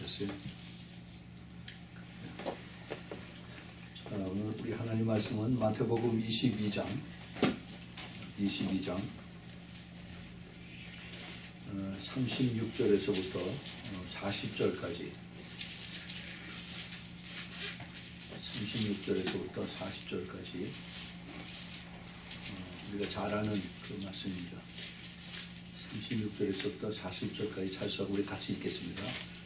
됐어요. 자, 오늘 우리 하나님 말씀은 마태복음 22장 36절에서부터 40절까지 36절에서부터 40절까지 우리가 잘 아는 그 말씀입니다. 36절에서부터 40절까지 찾아서 우리 같이 읽겠습니다.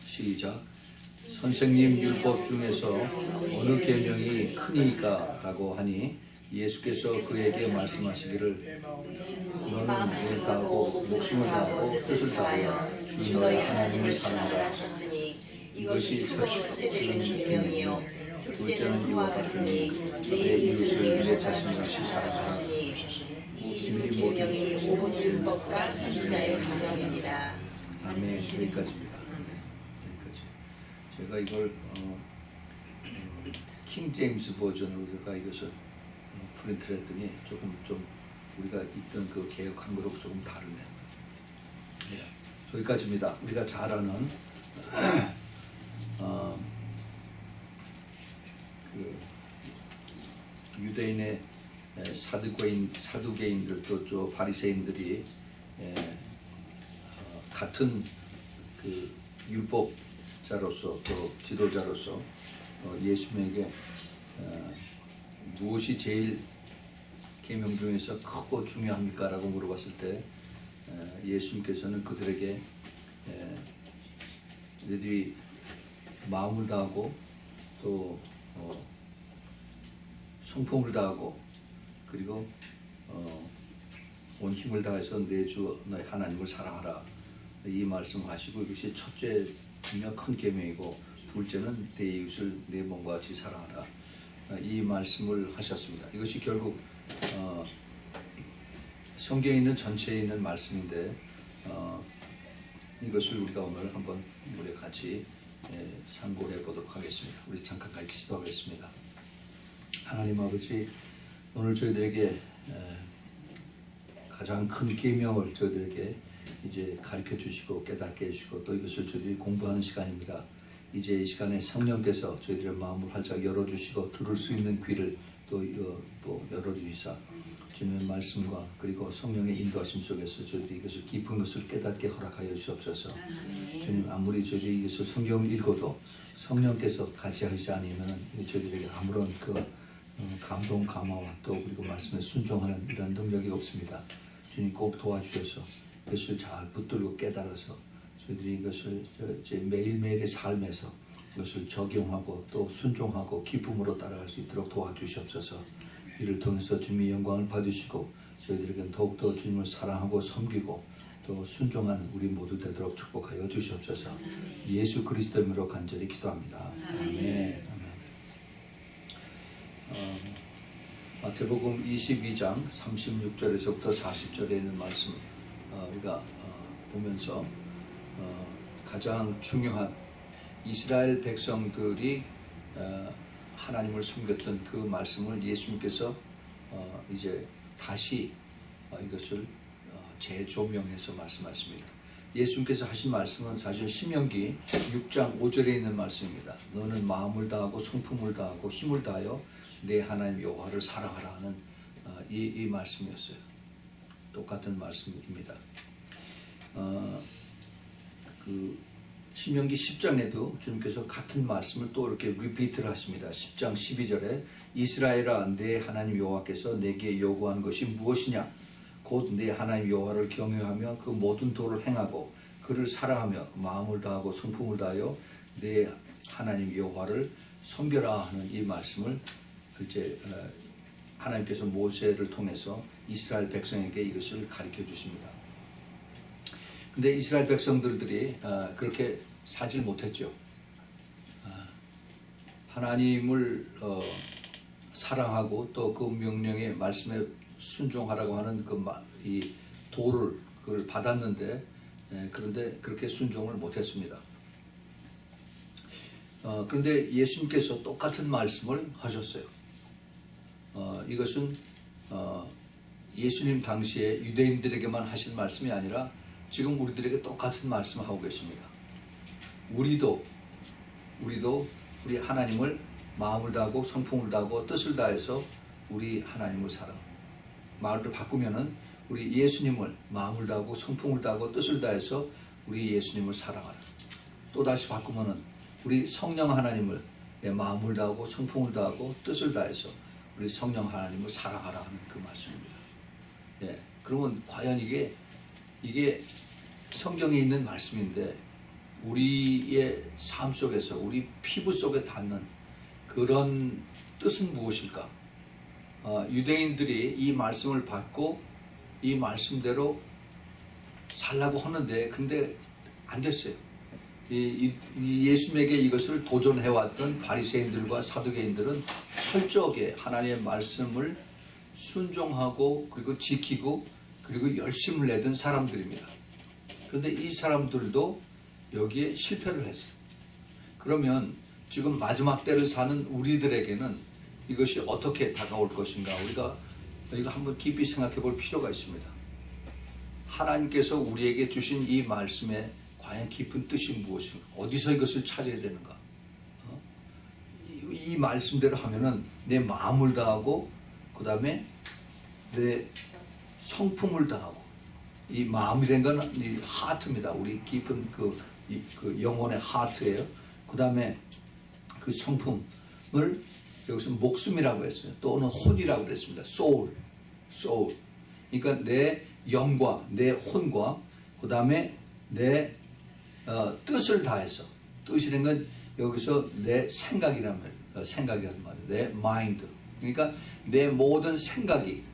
시작. 선생님, 율법 중에서 어느 계명이 크니까? 라고 하니 예수께서 그에게 말씀하시기를 너는 의롭다고 목숨을 다하고 뜻을 다하여 주 너의 하나님을 사랑하라. 이것이 첫째 되는 계명이요 둘째는 이와 같으니 내 이웃을 내 자신같이 사랑하라. 이 계명이 온 율법과 선지자의 계명이니라. 아멘. 여기까지입니다. 여기까지. 제가 이걸 킹 제임스 버전으로 제가 이것을 프린트를 했더니 조금 좀 우리가 있던 그 개혁 한글하고 조금 다르네요. 네. 여기까지입니다. 우리가 잘 아는 그 유대인의 사두개인들 또 바리새인들이 같은 그 율법자로서 또 지도자로서 예수님에게 무엇이 제일 계명 중에서 크고 중요합니까? 라고 물어봤을 때 예수님께서는 그들에게 너희들이 마음을 다하고 또 성품을 다하고 그리고 온 힘을 다해서 내 주 너희 하나님을 사랑하라. 이 말씀하시고 이것이 첫째이며 큰 계명이고 둘째는 내 이웃을 내 몸과 같이 사랑하라. 이 말씀을 하셨습니다. 이것이 결국 성경에 있는 전체에 있는 말씀인데 이것을 우리가 오늘 한번 우리 같이 상고해 보도록 하겠습니다. 우리 잠깐 같이 기도하겠습니다. 하나님 아버지, 오늘 저희들에게 가장 큰 계명을 저희들에게 이제 가르쳐 주시고 깨닫게 해주시고 또 이것을 저희들이 공부하는 시간입니다. 이제 이 시간에 성령께서 저희들의 마음을 활짝 열어주시고 들을 수 있는 귀를 또 열어주시사 주님의 말씀과 그리고 성령의 인도하심 속에서 저희들이 이것을 깊은 것을 깨닫게 허락하여 주시옵소서. 주님, 아무리 저희들이 이것을 성경을 읽어도 성령께서 같이 하시지 않으면 저희들에게 아무런 그 감동, 감화와 또 그리고 말씀에 순종하는 이런 능력이 없습니다. 주님 꼭 도와주셔서 이것을 잘 붙들고 깨달아서 저희들이 이것을 제 매일매일의 삶에서 이것을 적용하고 또 순종하고 기쁨으로 따라갈 수 있도록 도와주시옵소서. 이를 통해서 주님의 영광을 받으시고 저희들에게 더욱더 주님을 사랑하고 섬기고 또 순종한 우리 모두 되도록 축복하여 주시옵소서. 예수 그리스도의 이름으로 간절히 기도합니다. 아멘. 마태복음 22장 36절에서부터 40절에 있는 말씀 우리가 보면서 가장 중요한 이스라엘 백성들이 하나님을 섬겼던 그 말씀을 예수님께서 이제 다시 이것을 재조명해서 말씀하십니다. 예수님께서 하신 말씀은 사실 신명기 6장 5절에 있는 말씀입니다. 너는 마음을 다하고 성품을 다하고 힘을 다하여 내 하나님 여호와를 사랑하라 하는 이 말씀이었어요. 똑같은 말씀입니다. 그 신명기 10장에도 주님께서 같은 말씀을 또 이렇게 리피트를 하십니다. 10장 12절에 이스라엘아 내 하나님 여호와께서 내게 요구한 것이 무엇이냐? 곧 내 하나님 여호와를 경외하며 그 모든 도를 행하고 그를 사랑하며 마음을 다하고 성품을 다하여 내 하나님 여호와를 섬겨라 하는 이 말씀을 이제 하나님께서 모세를 통해서 이스라엘 백성에게 이것을 가르쳐 주십니다. 근데 이스라엘 백성들이 그렇게 살질 못했죠. 하나님을 사랑하고 또 그 명령의 말씀에 순종하라고 하는 이 도를 그걸 받았는데 그런데 그렇게 순종을 못했습니다. 그런데 예수님께서 똑같은 말씀을 하셨어요. 이것은 예수님 당시에 유대인들에게만 하신 말씀이 아니라 지금 우리들에게 똑같은 말씀을 하고 계십니다. 우리도 우리도 우리 하나님을 마음을 다하고 성품을 다하고 뜻을 다해서 우리 하나님을 사랑합니다. 말을 바꾸면은 우리 예수님을 마음을 다하고 성품을 다하고 뜻을 다해서 우리 예수님을 사랑하라. 또다시 바꾸면은 우리 성령 하나님을 내 마음을 다하고 성품을 다하고 뜻을 다해서 우리 성령 하나님을 사랑하라 하는 그 말씀입니다. 예, 그러면 과연 이게 성경에 있는 말씀인데 우리의 삶 속에서 우리 피부 속에 닿는 그런 뜻은 무엇일까? 유대인들이 이 말씀을 받고 이 말씀대로 살라고 하는데 근데 안 됐어요. 예수님에게 이것을 도전해왔던 바리새인들과 사두개인들은 철저하게 하나님의 말씀을 순종하고 그리고 지키고 그리고 열심을 내던 사람들입니다. 그런데 이 사람들도 여기에 실패를 했어요. 그러면 지금 마지막 때를 사는 우리들에게는 이것이 어떻게 다가올 것인가 우리가 이거 한번 깊이 생각해 볼 필요가 있습니다. 하나님께서 우리에게 주신 이 말씀에 과연 깊은 뜻이 무엇인가? 어디서 이것을 찾아야 되는가? 이 말씀대로 하면은 내 마음을 다하고 그 다음에 내 성품을 다하고 이 마음이라는 건 이 하트입니다. 우리 깊은 그 영혼의 하트예요. 그 다음에 그 성품을 여기서 목숨이라고 했어요. 또는 혼이라고 그랬습니다. soul. 그러니까 내 영과 내 혼과 그 다음에 내 뜻을 다해서 뜻이라는 건 여기서 내 생각이란 말이에요. 내 마인드. 그러니까 내 모든 생각이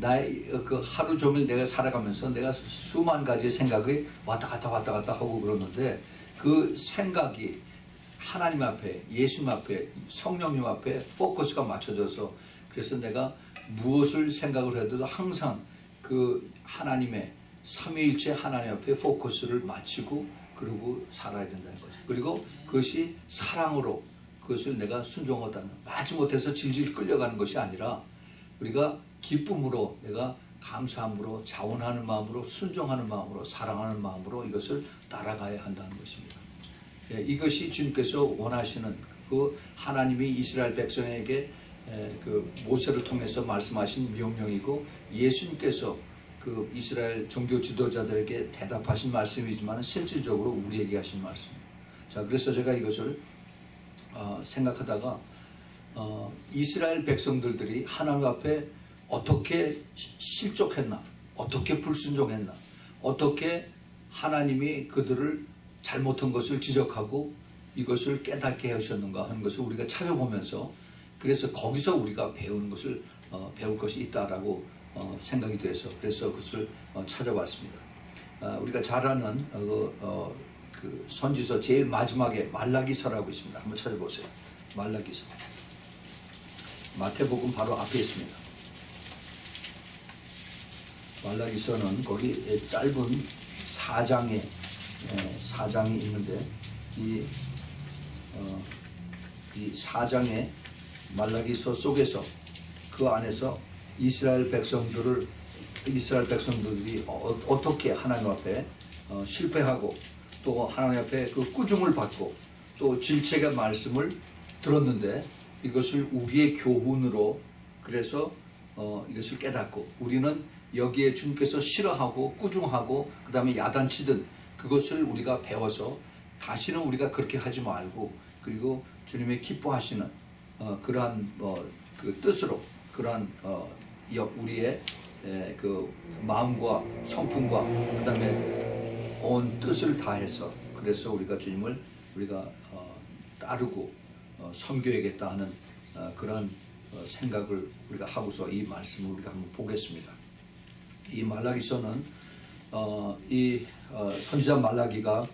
나의 그 하루 종일 내가 살아가면서 내가 수만 가지 생각이 왔다 갔다 하고 그러는데 그 생각이 하나님 앞에 예수님 앞에 성령님 앞에 포커스가 맞춰져서 그래서 내가 무엇을 생각을 해도 항상 그 하나님의 삼위일체 하나님 앞에 포커스를 맞추고 그러고 살아야 된다는 거죠. 그리고 그것이 사랑으로 그것을 내가 순종하다는 마지못해서 질질 끌려가는 것이 아니라 우리가 기쁨으로 내가 감사함으로 자원하는 마음으로 순종하는 마음으로 사랑하는 마음으로 이것을 따라가야 한다는 것입니다. 예, 이것이 주님께서 원하시는 그 하나님이 이스라엘 백성에게 그 모세를 통해서 말씀하신 명령이고 예수님께서 그 이스라엘 종교 지도자들에게 대답하신 말씀이지만 실질적으로 우리에게 하신 말씀입니다. 자, 그래서 제가 이것을 생각하다가 이스라엘 백성들이 하나님 앞에 어떻게 실족했나, 어떻게 불순종했나, 어떻게 하나님이 그들을 잘못한 것을 지적하고 이것을 깨닫게 하셨는가 하는 것을 우리가 찾아보면서 그래서 거기서 우리가 배우는 것을 배울 것이 있다라고 생각이 돼서 그래서 그것을 찾아봤습니다. 우리가 잘 아는 그 선지서 제일 마지막에 말라기서라고 있습니다. 한번 찾아보세요. 말라기서. 마태복음 바로 앞에 있습니다. 말라기서는 거기 짧은 4장이 있는데 이 4장의 말라기서 속에서 그 안에서 이스라엘 백성들이 어떻게 하나님 앞에 실패하고 또 하나님 앞에 그 꾸중을 받고 또 질책의 말씀을 들었는데 이것을 우리의 교훈으로 그래서 이것을 깨닫고 우리는 여기에 주님께서 싫어하고 꾸중하고 그 다음에 야단치든 그것을 우리가 배워서 다시는 우리가 그렇게 하지 말고 그리고 주님의 기뻐하시는 그러한 그 뜻으로 그러한 우리의 그 마음과 성품과 그 다음에 온 뜻을 다해서 그래서 우리가 주님을 우리가 따르고 섬겨야겠다 하는 그런 생각을 우리가 하고서 이 말씀을 우리가 한번 보겠습니다. 이 말라기서는 이 선지자 말라기가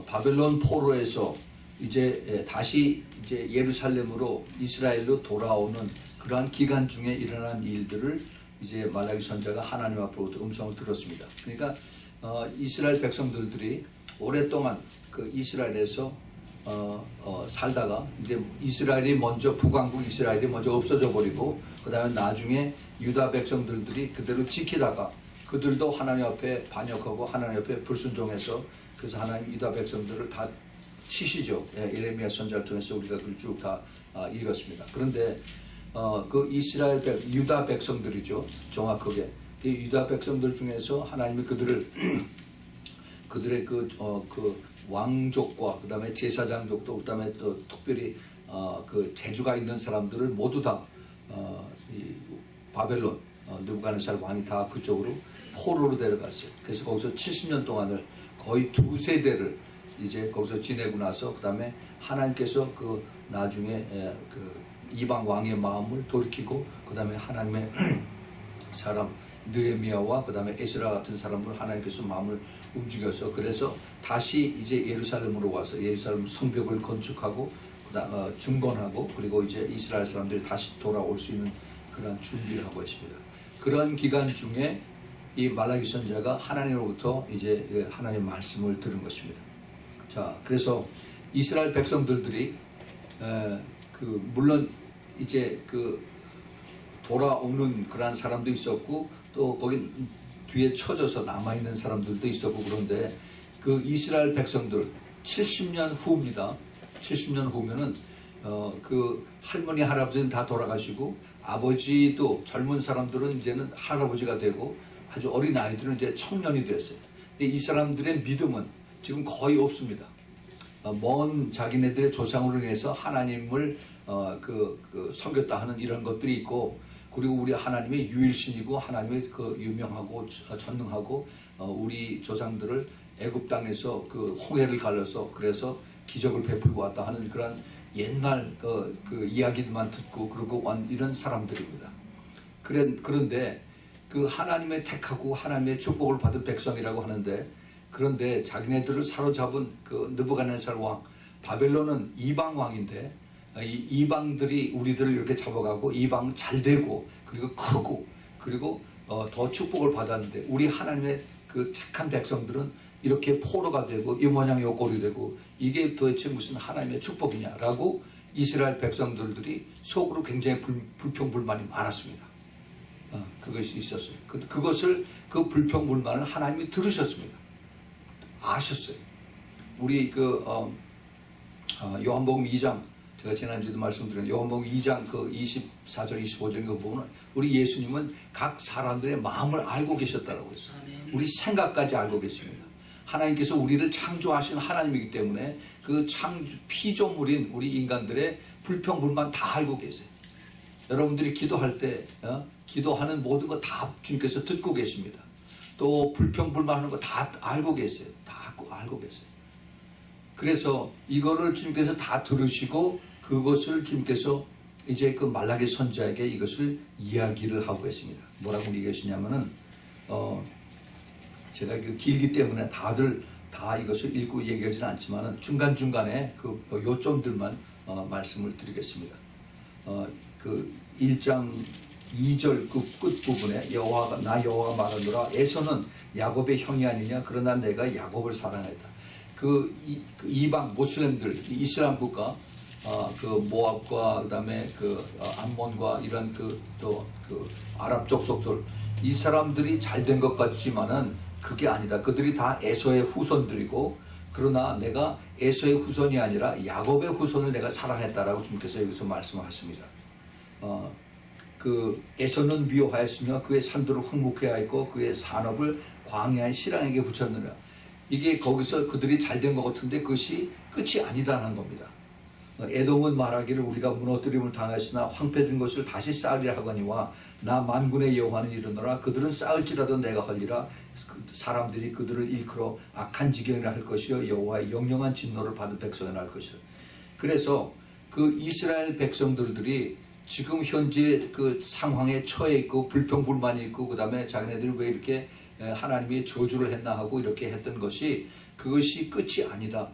바벨론 포로에서 이제 다시 이제 예루살렘으로 이스라엘로 돌아오는 그러한 기간 중에 일어난 일들을 이제 말라기 선지자가 하나님 앞으로부터 음성을 들었습니다. 그러니까 이스라엘 백성들이 오랫동안 그 이스라엘에서 살다가 이제 이스라엘이 먼저 북왕국 이스라엘이 먼저 없어져 버리고 그 다음에 나중에 유다 백성들이 그대로 지키다가 그들도 하나님 앞에 반역하고 하나님 앞에 불순종해서 그래서 하나님 유다 백성들을 다 치시죠. 예레미야 선지자를 통해서 우리가 그걸 쭉 다 읽었습니다. 그런데 그 이스라엘 유다 백성들이죠. 정확하게 유다 백성들 중에서 하나님이 그들의 그 왕족과 그다음에 제사장족도 그다음에 또 특별히 그 재주가 있는 사람들을 모두 다 이 바벨론 느부갓네살 왕이 다 그쪽으로 포로로 데려갔어요. 그래서 거기서 70년 동안을 거의 2세대를 이제 거기서 지내고 나서 그다음에 하나님께서 그 나중에 그 이방 왕의 마음을 돌이키고 그다음에 하나님의 사람 느헤미야와 그다음에 에스라 같은 사람을 하나님께서 마음을 움직여서 그래서 다시 이제 예루살렘으로 와서 예루살렘 성벽을 건축하고 중건하고 그리고 이제 이스라엘 사람들이 다시 돌아올 수 있는 그런 준비를 하고 있습니다. 그런 기간 중에 이 말라기 선지자가 하나님으로부터 이제 하나님의 말씀을 들은 것입니다. 자, 그래서 이스라엘 백성들이 물론 이제 그 돌아오는 그런 사람도 있었고 또 거기 뒤에 쳐져서 남아있는 사람들도 있었고 그런데 그 이스라엘 백성들 70년 후입니다. 70년 후면은 그 할머니 할아버지는 다 돌아가시고 아버지도 젊은 사람들은 이제는 할아버지가 되고 아주 어린 아이들은 이제 청년이 됐어요. 근데 이 사람들의 믿음은 지금 거의 없습니다. 먼 자기네들의 조상으로 인해서 하나님을 섬겼다 하는 이런 것들이 있고 그리고 우리 하나님의 유일신이고 하나님의 그 유명하고 전능하고 우리 조상들을 애굽 땅에서 그 홍해를 갈라서 그래서 기적을 베풀고 왔다 하는 그런 옛날 그 이야기들만 듣고 그러고 온 이런 사람들입니다. 그런데 그 하나님의 택하고 하나님의 축복을 받은 백성이라고 하는데 그런데 자기네들을 사로잡은 그 느부갓네살 왕 바벨론은 이방 왕인데 이 이방들이 우리들을 이렇게 잡아가고 이방 잘 되고 그리고 크고 그리고 더 축복을 받았는데 우리 하나님의 그 택한 백성들은 이렇게 포로가 되고 이 모양 요 꼴이 되고 이게 도대체 무슨 하나님의 축복이냐라고 이스라엘 백성들이 속으로 굉장히 불평불만이 많았습니다. 그것이 있었어요. 그것을 그 불평불만을 하나님이 들으셨습니다. 아셨어요. 우리 요한복음 2장 제가 지난주에도 말씀드린 요한복음 2장 그 24절 25절 이거 보면 우리 예수님은 각 사람들의 마음을 알고 계셨다라고 했어요. 우리 생각까지 알고 계십니다. 하나님께서 우리를 창조하신 하나님이기 때문에 그 피조물인 우리 인간들의 불평불만 다 알고 계세요. 여러분들이 기도할 때 기도하는 모든 거 다 주님께서 듣고 계십니다. 또 불평불만하는 거 다 알고 계세요. 다 알고 계세요. 그래서 이거를 주님께서 다 들으시고 그것을 주님께서 이제 그 말라기 선지자에게 이것을 이야기를 하고 계십니다. 뭐라고 얘기하시냐면은 제가 길기 때문에 다들 다 이것을 읽고 얘기하지는 않지만은 중간중간에 그 요점들만 말씀을 드리겠습니다. 그 1장 2절 그 끝부분에 나 여호와가 말하노라 에서는 야곱의 형이 아니냐 그러나 내가 야곱을 사랑했다. 그 이방 모슬렘들 이슬람 국가 그 모압과 그다음에 그 암몬과 이런 또 아랍 족속들 이 사람들이 잘된 것 같지만은 그게 아니다. 그들이 다 에서의 후손들이고 그러나 내가 에서의 후손이 아니라 야곱의 후손을 내가 사랑했다라고 주님께서 여기서 말씀하십니다. 그 에서는 미워하였으며 그의 산들을 흙묵게 하였고 그의 산업을 광야의 실랑에게 붙였느냐. 이게 거기서 그들이 잘된 것 같은데 그것이 끝이 아니다는 겁니다. 에돔은 말하기를 우리가 무너뜨림을 당하였으나 황폐된 것을 다시 쌓으리라 하거니와 나 만군의 여호와는 이르노라 그들은 쌓을지라도 내가 헐리라 사람들이 그들을 일컬어 악한 지경이라 할 것이요 여호와의 영영한 진노를 받은 백성이라 할 것이라. 그래서 그 이스라엘 백성들이 지금 현재 그 상황에 처해 있고 불평불만이 있고 그 다음에 자기네들이 왜 이렇게 하나님이 저주를 했나 하고 이렇게 했던 것이 그것이 끝이 아니다.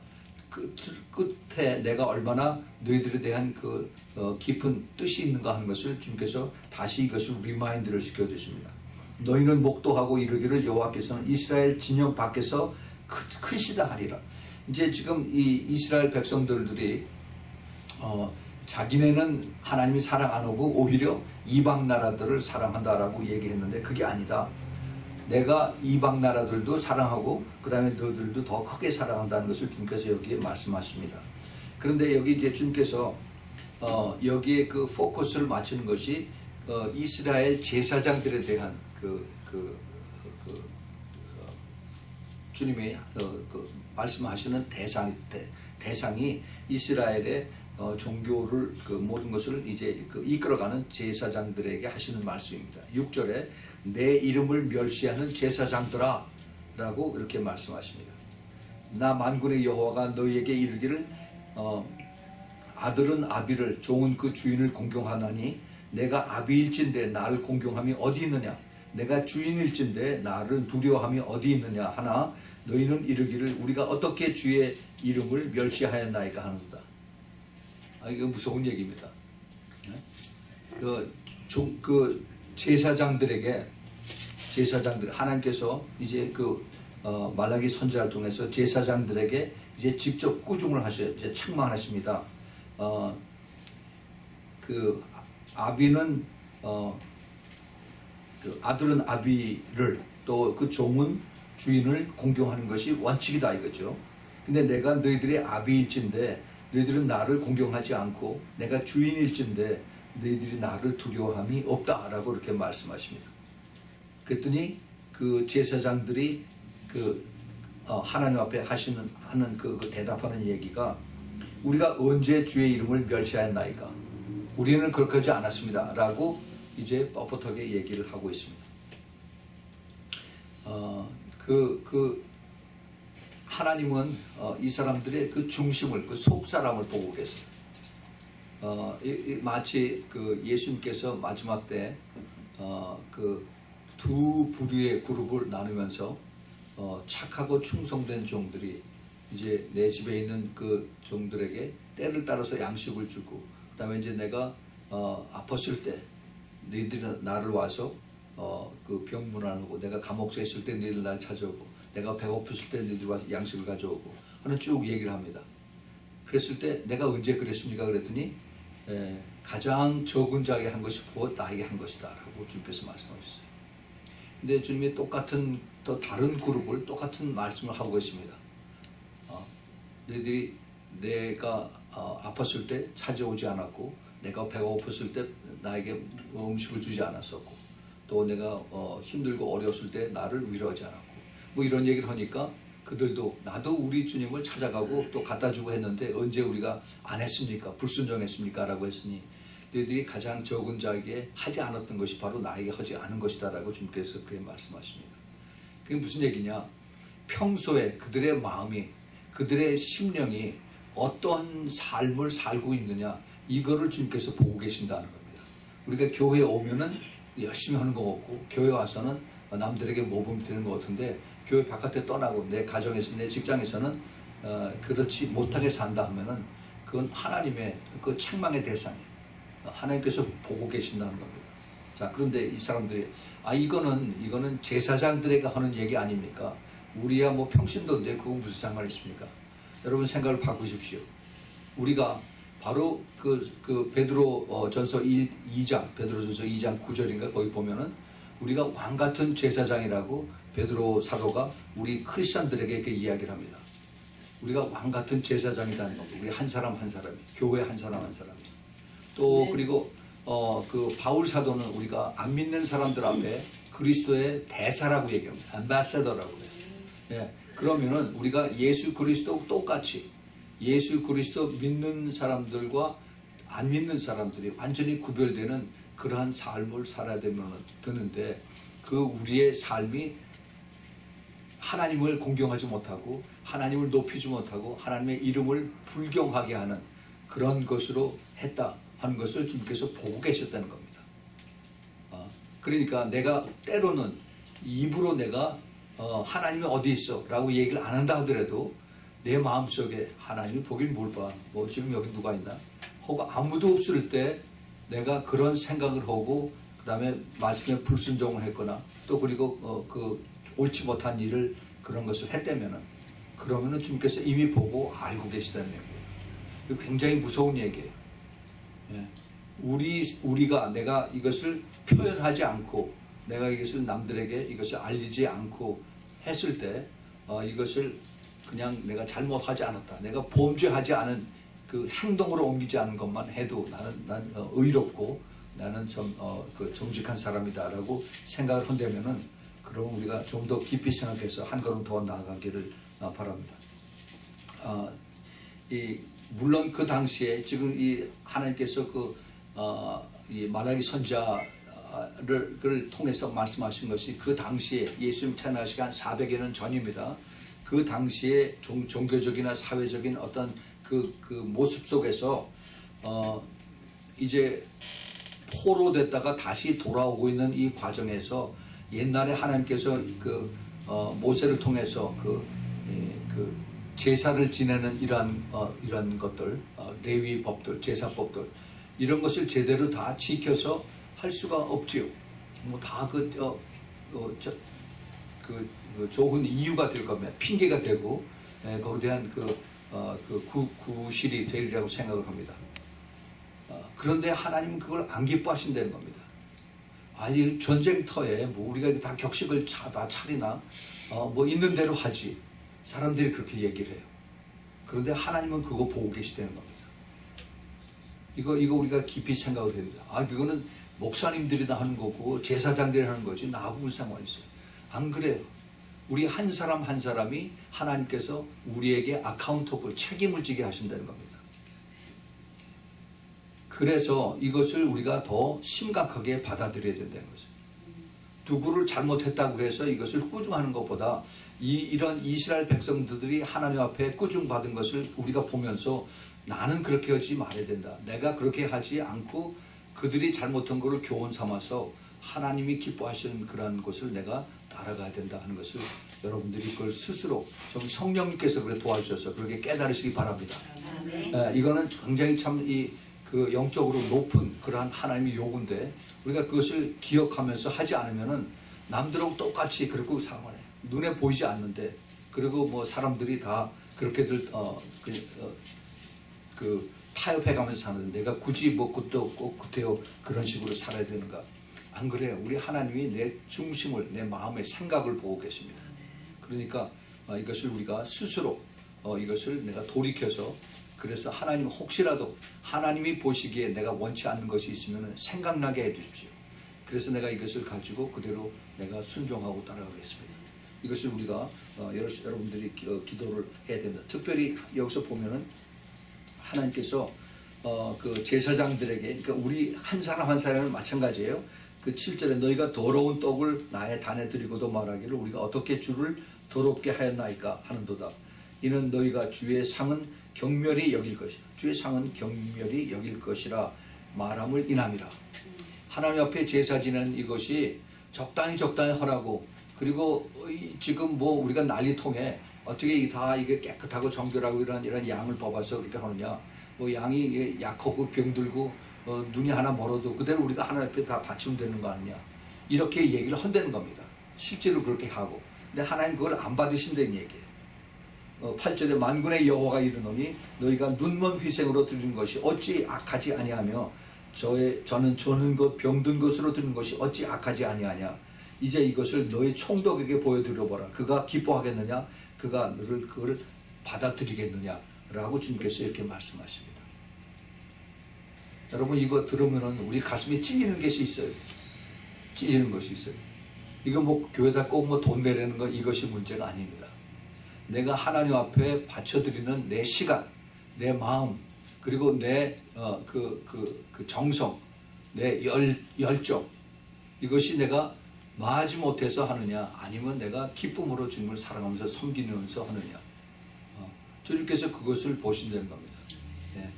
그 끝에 내가 얼마나 너희들에 대한 그 깊은 뜻이 있는가 하는 것을 주님께서 다시 이것을 리마인드를 시켜주십니다. 너희는 목도하고 이르기를 여호와께서는 이스라엘 진영 밖에서 크시다 하리라. 이제 지금 이 이스라엘 백성들이 자기네는 하나님이 사랑 안 하고 오히려 이방 나라들을 사랑한다라고 얘기했는데 그게 아니다. 내가 이방 나라들도 사랑하고 그 다음에 너들도 더 크게 사랑한다는 것을 주님께서 여기에 말씀하십니다. 그런데 여기 이제 주님께서 여기에 그 포커스를 맞추는 것이 이스라엘 제사장들에 대한 주님의 말씀하시는 대상이 이스라엘의 종교를 모든 것을 이제 이끌어가는 제사장들에게 하시는 말씀입니다. 6절에 내 이름을 멸시하는 제사장들아 라고 이렇게 말씀하십니다. 나 만군의 여호와가 너희에게 이르기를 아들은 아비를 종은 그 주인을 공경하나니 내가 아비일진데 나를 공경함이 어디 있느냐 내가 주인일진데 나를 두려워함이 어디 있느냐 하나 너희는 이르기를 우리가 어떻게 주의 이름을 멸시하였나이까 하는도다. 이거 무서운 얘기입니다. 제사장들 하나님께서 이제 말라기 선지자를 통해서 제사장들에게 이제 직접 꾸중을 이제 책망하십니다. 아비는 아들은 아비를 또 그 종은 주인을 공경하는 것이 원칙이다 이거죠. 근데 내가 너희들의 아비일진데 너희들은 나를 공경하지 않고 내가 주인일진데 너희들이 나를 두려워함이 없다라고 이렇게 말씀하십니다. 그랬더니 그 제사장들이 하나님 앞에 하는 대답하는 얘기가 우리가 언제 주의 이름을 멸시하였나이까 우리는 그렇게 하지 않았습니다 라고 이제 뻣뻣하게 얘기를 하고 있습니다. 하나님은 이 사람들의 그 중심을 속 사람을 보고 계세요. 마치 예수님께서 마지막 때 두 부류의 그룹을 나누면서 착하고 충성된 종들이 이제 내 집에 있는 그 종들에게 때를 따라서 양식을 주고 그다음에 이제 내가 아팠을 때 너희들이 나를 와서 병문안하고 내가 감옥에 있을 때 너희들 나를 찾아오고 내가 배고팠을 때 너희들이 와서 양식을 가져오고 하는 쭉 얘기를 합니다. 그랬을 때 내가 언제 그랬습니까? 그랬더니 가장 적은 자에게 한 것이 곧 나에게 한 것이다 라고 주님께서 말씀하셨어요. 근데 주님이 똑같은 또 다른 그룹을 똑같은 말씀을 하고 계십니다. 너희들이 내가 아팠을 때 찾아오지 않았고 내가 배가 고팠을 때 나에게 음식을 주지 않았었고 또 내가 힘들고 어려웠을 때 나를 위로하지 않았고 뭐 이런 얘기를 하니까 그들도 나도 우리 주님을 찾아가고 또 갖다 주고 했는데 언제 우리가 안 했습니까? 불순종했습니까? 라고 했으니 너희들이 가장 적은 자에게 하지 않았던 것이 바로 나에게 하지 않은 것이다 라고 주님께서 그렇게 말씀하십니다. 그게 무슨 얘기냐? 평소에 그들의 마음이 그들의 심령이 어떤 삶을 살고 있느냐 이거를 주님께서 보고 계신다는 겁니다. 우리가 교회에 오면은 열심히 하는 거 같고 교회 와서는 남들에게 모범이 되는 것 같은데 교회 바깥에 떠나고 내 가정에서 내 직장에서는 그렇지 못하게 산다 하면은 그건 하나님의 그 책망의 대상이에요. 하나님께서 보고 계신다는 겁니다. 자, 그런데 이 사람들이 이거는 제사장들에게 하는 얘기 아닙니까? 우리야 뭐 평신도인데 그거 무슨 상관이 있습니까? 여러분 생각을 바꾸십시오. 우리가 바로 베드로 전서 2장 베드로전서 2장 9절인가 거기 보면은 우리가 왕 같은 제사장이라고 베드로 사도가 우리 크리스천들에게 이렇게 이야기를 합니다. 우리가 왕 같은 제사장이라는 겁니다. 우리 한 사람 한 사람이 교회 한 사람 한 사람이 또 그리고 바울 사도는 우리가 안 믿는 사람들 앞에 그리스도의 대사라고 얘기합니다. 암바사더라고 해요. 예, 그러면은 우리가 예수 그리스도 똑같이 예수 그리스도 믿는 사람들과 안 믿는 사람들이 완전히 구별되는 그러한 삶을 살아야 되는데 우리의 삶이 하나님을 공경하지 못하고 하나님을 높이지 못하고 하나님의 이름을 불경하게 하는 그런 것으로 했다 하는 것을 주님께서 보고 계셨다는 겁니다. 그러니까 내가 때로는 입으로 내가 하나님이 어디 있어 라고 얘기를 안 한다 하더라도 내 마음속에 하나님이 보긴 뭘 봐. 뭐 지금 여기 누가 있나? 하고 아무도 없을 때 내가 그런 생각을 하고 그 다음에 말씀에 불순종을 했거나 또 그리고 옳지 못한 일을 그런 것을 했다면은 그러면은 주님께서 이미 보고 알고 계시다는 얘기예요. 굉장히 무서운 얘기예요. 예. 우리가 내가 이것을 표현하지 않고 내가 이것을 남들에게 이것을 알리지 않고 했을 때 이것을 그냥 내가 잘못하지 않았다, 내가 범죄하지 않은 그 행동으로 옮기지 않은 것만 해도 나는 의롭고 나는 그 정직한 사람이다라고 생각을 한다면은, 그럼 우리가 좀 더 깊이 생각해서 한 걸음 더 나아가기를 바랍니다. 물론 그 당시에 지금 이 하나님께서 이 말라기 선자를 통해서 말씀하신 것이 그 당시에 예수님 태어나시기 한 400여 년 전입니다. 그 당시에 종교적이나 사회적인 어떤 그 모습 속에서 이제 포로됐다가 다시 돌아오고 있는 이 과정에서 옛날에 하나님께서 모세를 통해서 그 제사를 지내는 이러한 것들, 레위 법들, 제사법들, 이런 것을 제대로 다 지켜서 할 수가 없지요. 뭐 다 좋은 이유가 될 겁니다. 핑계가 되고 거기에 대한 구실이 되리라고 생각을 합니다. 그런데 하나님은 그걸 안 기뻐하신다는 겁니다. 아니, 전쟁터에 뭐 우리가 다 격식을 다 차리나 뭐 있는 대로 하지, 사람들이 그렇게 얘기를 해요. 그런데 하나님은 그거 보고 계시다는 겁니다. 이거 우리가 깊이 생각을 해야 됩니다. 그거는 목사님들이나 하는 거고 제사장들이 하는 거지 나하고 무슨 상관이 있어요. 안 그래요. 우리 한 사람 한 사람이 하나님께서 우리에게 아카운터블, 책임을 지게 하신다는 겁니다. 그래서 이것을 우리가 더 심각하게 받아들여야 된다는 거죠. 누구를 잘못했다고 해서 이것을 꾸중하는 것보다 이런 이스라엘 백성들이 하나님 앞에 꾸중받은 것을 우리가 보면서 나는 그렇게 하지 말아야 된다, 내가 그렇게 하지 않고 그들이 잘못한 것을 교훈 삼아서 하나님이 기뻐하시는 그러한 것을 내가 따라가야 된다 하는 것을 여러분들이 그걸 스스로 좀 성령님께서 그래 도와주셔서 그렇게 깨달으시기 바랍니다. 이거는 굉장히 참 영적으로 높은 그러한 하나님의 요구인데, 우리가 그것을 기억하면서 하지 않으면은 남들하고 똑같이 그렇게 살아가요. 눈에 보이지 않는데, 그리고 뭐 사람들이 다 그렇게들 타협해가면서 사는데 내가 굳이 뭐 그것도 꼭 그때요 그런 식으로 살아야 되는가? 안 그래요. 우리 하나님이 내 중심을, 내 마음의 생각을 보고 계십니다. 그러니까 이것을 우리가 스스로 이것을 내가 돌이켜서, 그래서 하나님 혹시라도 하나님이 보시기에 내가 원치 않는 것이 있으면 생각나게 해주십시오. 그래서 내가 이것을 가지고 그대로 내가 순종하고 따라가겠습니다. 이것을 우리가 여러분들이 기도를 해야 된다. 특별히 여기서 보면은 하나님께서 그 제사장들에게, 그러니까 우리 한 사람 한 사람은 마찬가지예요. 그 7절에 너희가 더러운 떡을 나의 단에 드리고도 말하기를 우리가 어떻게 주를 더럽게 하였나이까 하는도다. 이는 너희가 주의 상은 경멸히 여길 것이라, 주의 상은 경멸히 여길 것이라 말함을 인함이라. 하나님 앞에 제사 지내는 이것이 적당히 하라고, 그리고 지금 뭐 우리가 난리통에 어떻게 다 이게 깨끗하고 정결하고 이런 양을 뽑아서 그렇게 하느냐, 뭐 양이 약하고 병들고 눈이 하나 멀어도 그대로 우리가 하나님 앞에 다 바치면 되는 거 아니냐, 이렇게 얘기를 한다는 겁니다. 실제로 그렇게 하고, 근데 하나님 그걸 안 받으신다는 얘기예요. 8절에 만군의 여호와가 이르노니 너희가 눈먼 희생으로 드리는 것이 어찌 악하지 아니하며 저는 저는 것 병든 것으로 드리는 것이 어찌 악하지 아니하냐. 이제 이것을 너희 총독에게 보여드려보라. 그가 기뻐하겠느냐, 그가 너를 그걸 받아들이겠느냐 라고 주님께서 이렇게 말씀하십니다. 여러분, 이거 들으면은 우리 가슴에 찔리는 것이 있어요. 찔리는 것이 있어요. 이거 뭐 교회다 꼭 뭐 돈 내라는 거, 이것이 문제가 아닙니다. 내가 하나님 앞에 바쳐드리는 내 시간, 내 마음, 그리고 내 정성, 내 열정, 이것이 내가 마지 못해서 하느냐, 아니면 내가 기쁨으로 주님을 사랑하면서 섬기면서 하느냐. 주님께서 그것을 보신다는 겁니다. 네.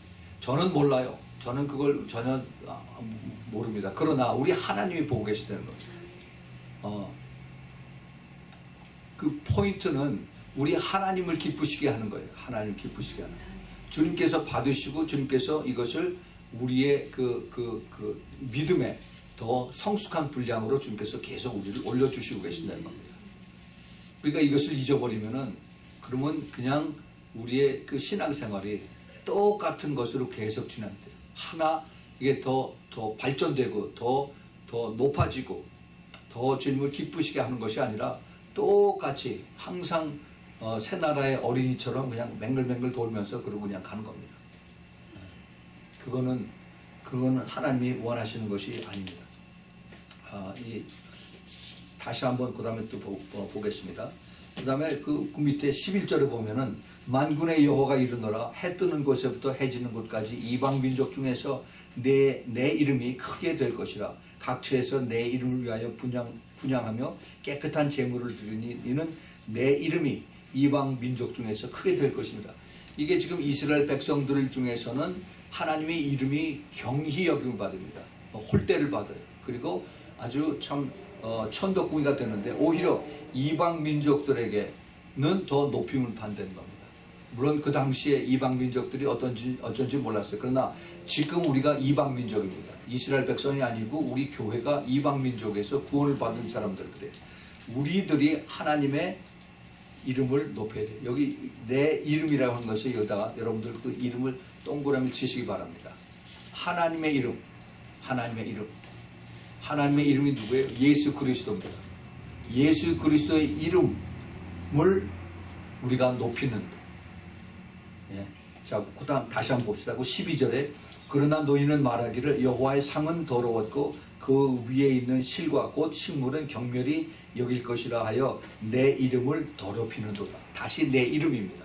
저는 몰라요. 저는 그걸 전혀 모릅니다. 그러나 우리 하나님이 보고 계시다는 겁니다. 그 포인트는 우리 하나님을 기쁘시게 하는 거예요. 하나님을 기쁘시게 하는 거예요. 주님께서 받으시고 주님께서 이것을 우리의 그 믿음에 더 성숙한 분량으로 주님께서 계속 우리를 올려주시고 계신다는 겁니다. 우리가 이것을 잊어버리면은, 그러면 그냥 우리의 그 신앙생활이 똑같은 것으로 계속 진행돼요. 하나 이게 더 발전되고 더 높아지고 더 주님을 기쁘시게 하는 것이 아니라 똑같이 항상 새 나라의 어린이처럼 그냥 맹글맹글 돌면서 그러고 그냥 가는 겁니다. 그거는 하나님이 원하시는 것이 아닙니다. 다시 한번 그 다음에 또 보겠습니다. 그 다음에 그 밑에 11절에 보면은 만군의 여호와가 이르노라 해 뜨는 곳에부터 해 지는 곳까지 이방 민족 중에서 내 이름이 크게 될 것이라 각처에서 내 이름을 위하여 분향하며 깨끗한 제물을 드리니 이는 내 이름이 이방 민족 중에서 크게 될 것입니다. 이게 지금 이스라엘 백성들 중에서는 하나님의 이름이 경히 여김을 받습니다. 홀대를 받아요. 그리고 아주 참 천덕궁이가 되는데 오히려 이방 민족들에게는 더 높임을 받는 겁니다. 물론 그 당시에 이방 민족들이 어쩐지 몰랐어요. 그러나 지금 우리가 이방 민족입니다. 이스라엘 백성이 아니고 우리 교회가 이방 민족에서 구원을 받은 사람들이에요. 우리들이 하나님의 이름을 높여야 돼요. 여기 내 이름이라고 하는 것을 여기다가 여러분들 그 이름을 동그라미 치시기 바랍니다. 하나님의 이름, 하나님의 이름. 하나님의 이름이 누구예요? 예수 그리스도입니다. 예수 그리스도의 이름을 우리가 높이는. 예. 자, 그 다음 다시 한번 봅시다. 그 12절에 그러나 너희는 말하기를 여호와의 상은 더러웠고 그 위에 있는 실과 곧 식물은 경멸이 여길 것이라 하여 내 이름을 더럽히는도다. 다시 내 이름입니다.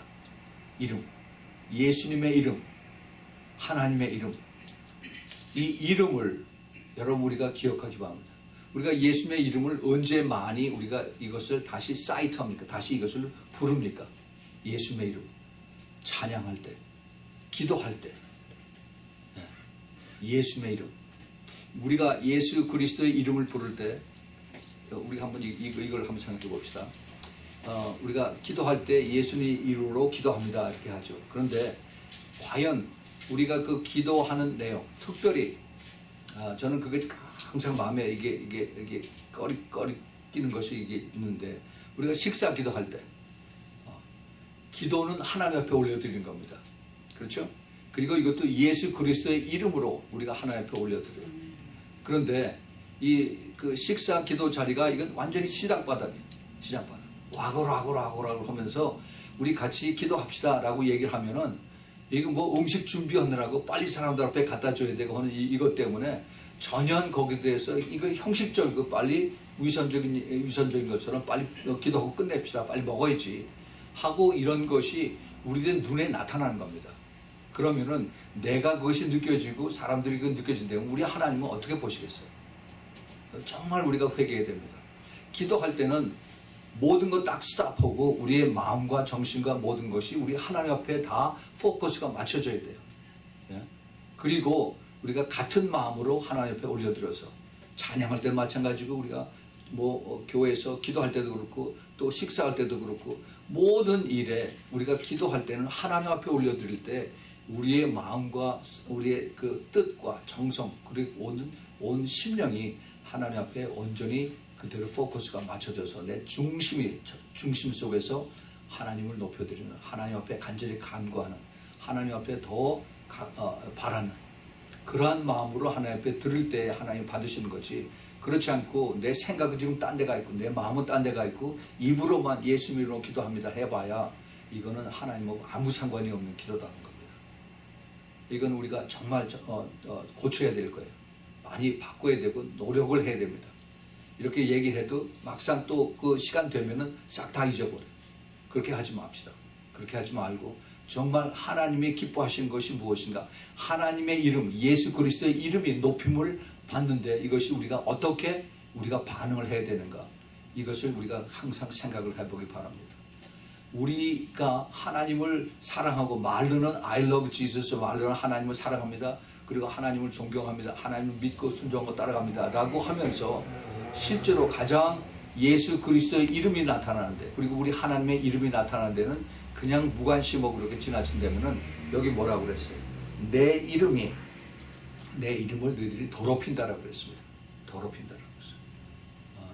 이름. 예수님의 이름. 하나님의 이름. 이 이름을 여러분 우리가 기억하기 바랍니다. 우리가 예수님의 이름을 언제 많이 우리가 이것을 다시 사이트합니까? 다시 이것을 부릅니까? 예수님의 이름. 찬양할 때, 기도할 때. 예수님의 이름. 우리가 예수 그리스도의 이름을 부를 때 우리가 한번 이걸 한번 생각해 봅시다. 우리가 기도할 때 예수님 이름으로 기도합니다 이렇게 하죠. 그런데 과연 우리가 그 기도하는 내용, 특별히 저는 그게 항상 마음에 이게 꺼리끼는 것이 이게 있는데 우리가 식사 기도할 때 기도는 하나님 앞에 올려드리는 겁니다. 그렇죠? 그리고 이것도 예수 그리스도의 이름으로 우리가 하나님 앞에 올려드려요. 그런데 그 식사 기도 자리가 이건 완전히 시장바닥이에요. 시장바닥. 와그라고 하면서 우리 같이 기도합시다 라고 얘기를 하면은 이거 뭐 음식 준비하느라고 빨리 사람들 앞에 갖다 줘야 되고 하는 이것 때문에 전혀 거기에 대해서 이거 형식적이고 빨리 위선적인 것처럼 빨리 기도하고 끝냅시다. 빨리 먹어야지. 하고 이런 것이 우리들 눈에 나타나는 겁니다. 그러면은 내가 그것이 느껴지고 사람들이 그거 느껴진다면 우리 하나님은 어떻게 보시겠어요? 정말 우리가 회개해야 됩니다. 기도할 때는 모든 것 딱 스탑하고 우리의 마음과 정신과 모든 것이 우리 하나님 앞에 다 포커스가 맞춰져야 돼요. 예? 그리고 우리가 같은 마음으로 하나님 앞에 올려드려서 찬양할 때 마찬가지고 우리가 교회에서 기도할 때도 그렇고 또 식사할 때도 그렇고 모든 일에 우리가 기도할 때는 하나님 앞에 올려드릴 때 우리의 마음과 우리의 그 뜻과 정성 그리고 온 심령이 하나님 앞에 온전히 그대로 포커스가 맞춰져서 내 중심 속에서 하나님을 높여드리는 하나님 앞에 간절히 간구하는 하나님 앞에 더 바라는 그러한 마음으로 하나님 앞에 들을 때 하나님 받으시는 거지. 그렇지 않고 내 생각은 지금 딴 데가 있고 내 마음은 딴 데가 있고 입으로만 예수 이름으로 기도합니다 해봐야 이거는 하나님하고 아무 상관이 없는 기도다는 겁니다. 이건 우리가 정말 고쳐야 될 거예요. 많이 바꿔야 되고 노력을 해야 됩니다. 이렇게 얘기를 해도 막상 또 그 시간 되면은 싹 다 잊어버려요. 그렇게 하지 맙시다. 그렇게 하지 말고 정말 하나님이 기뻐하시는 것이 무엇인가? 하나님의 이름, 예수 그리스도의 이름이 높임을 받는데 이것이 우리가 어떻게 우리가 반응을 해야 되는가? 이것을 우리가 항상 생각을 해보기 바랍니다. 우리가 하나님을 사랑하고 말로는 I love Jesus, 말로는 하나님을 사랑합니다. 그리고 하나님을 존경합니다. 하나님을 믿고 순종하고 따라갑니다. 라고 하면서 실제로 가장 예수 그리스도의 이름이 나타나는데 그리고 우리 하나님의 이름이 나타나는 데는 그냥 무관심하고 그렇게 지나친다면은 여기 뭐라고 그랬어요? 내 이름을 너희들이 더럽힌다라고 그랬습니다. 더럽힌다라고 했어요.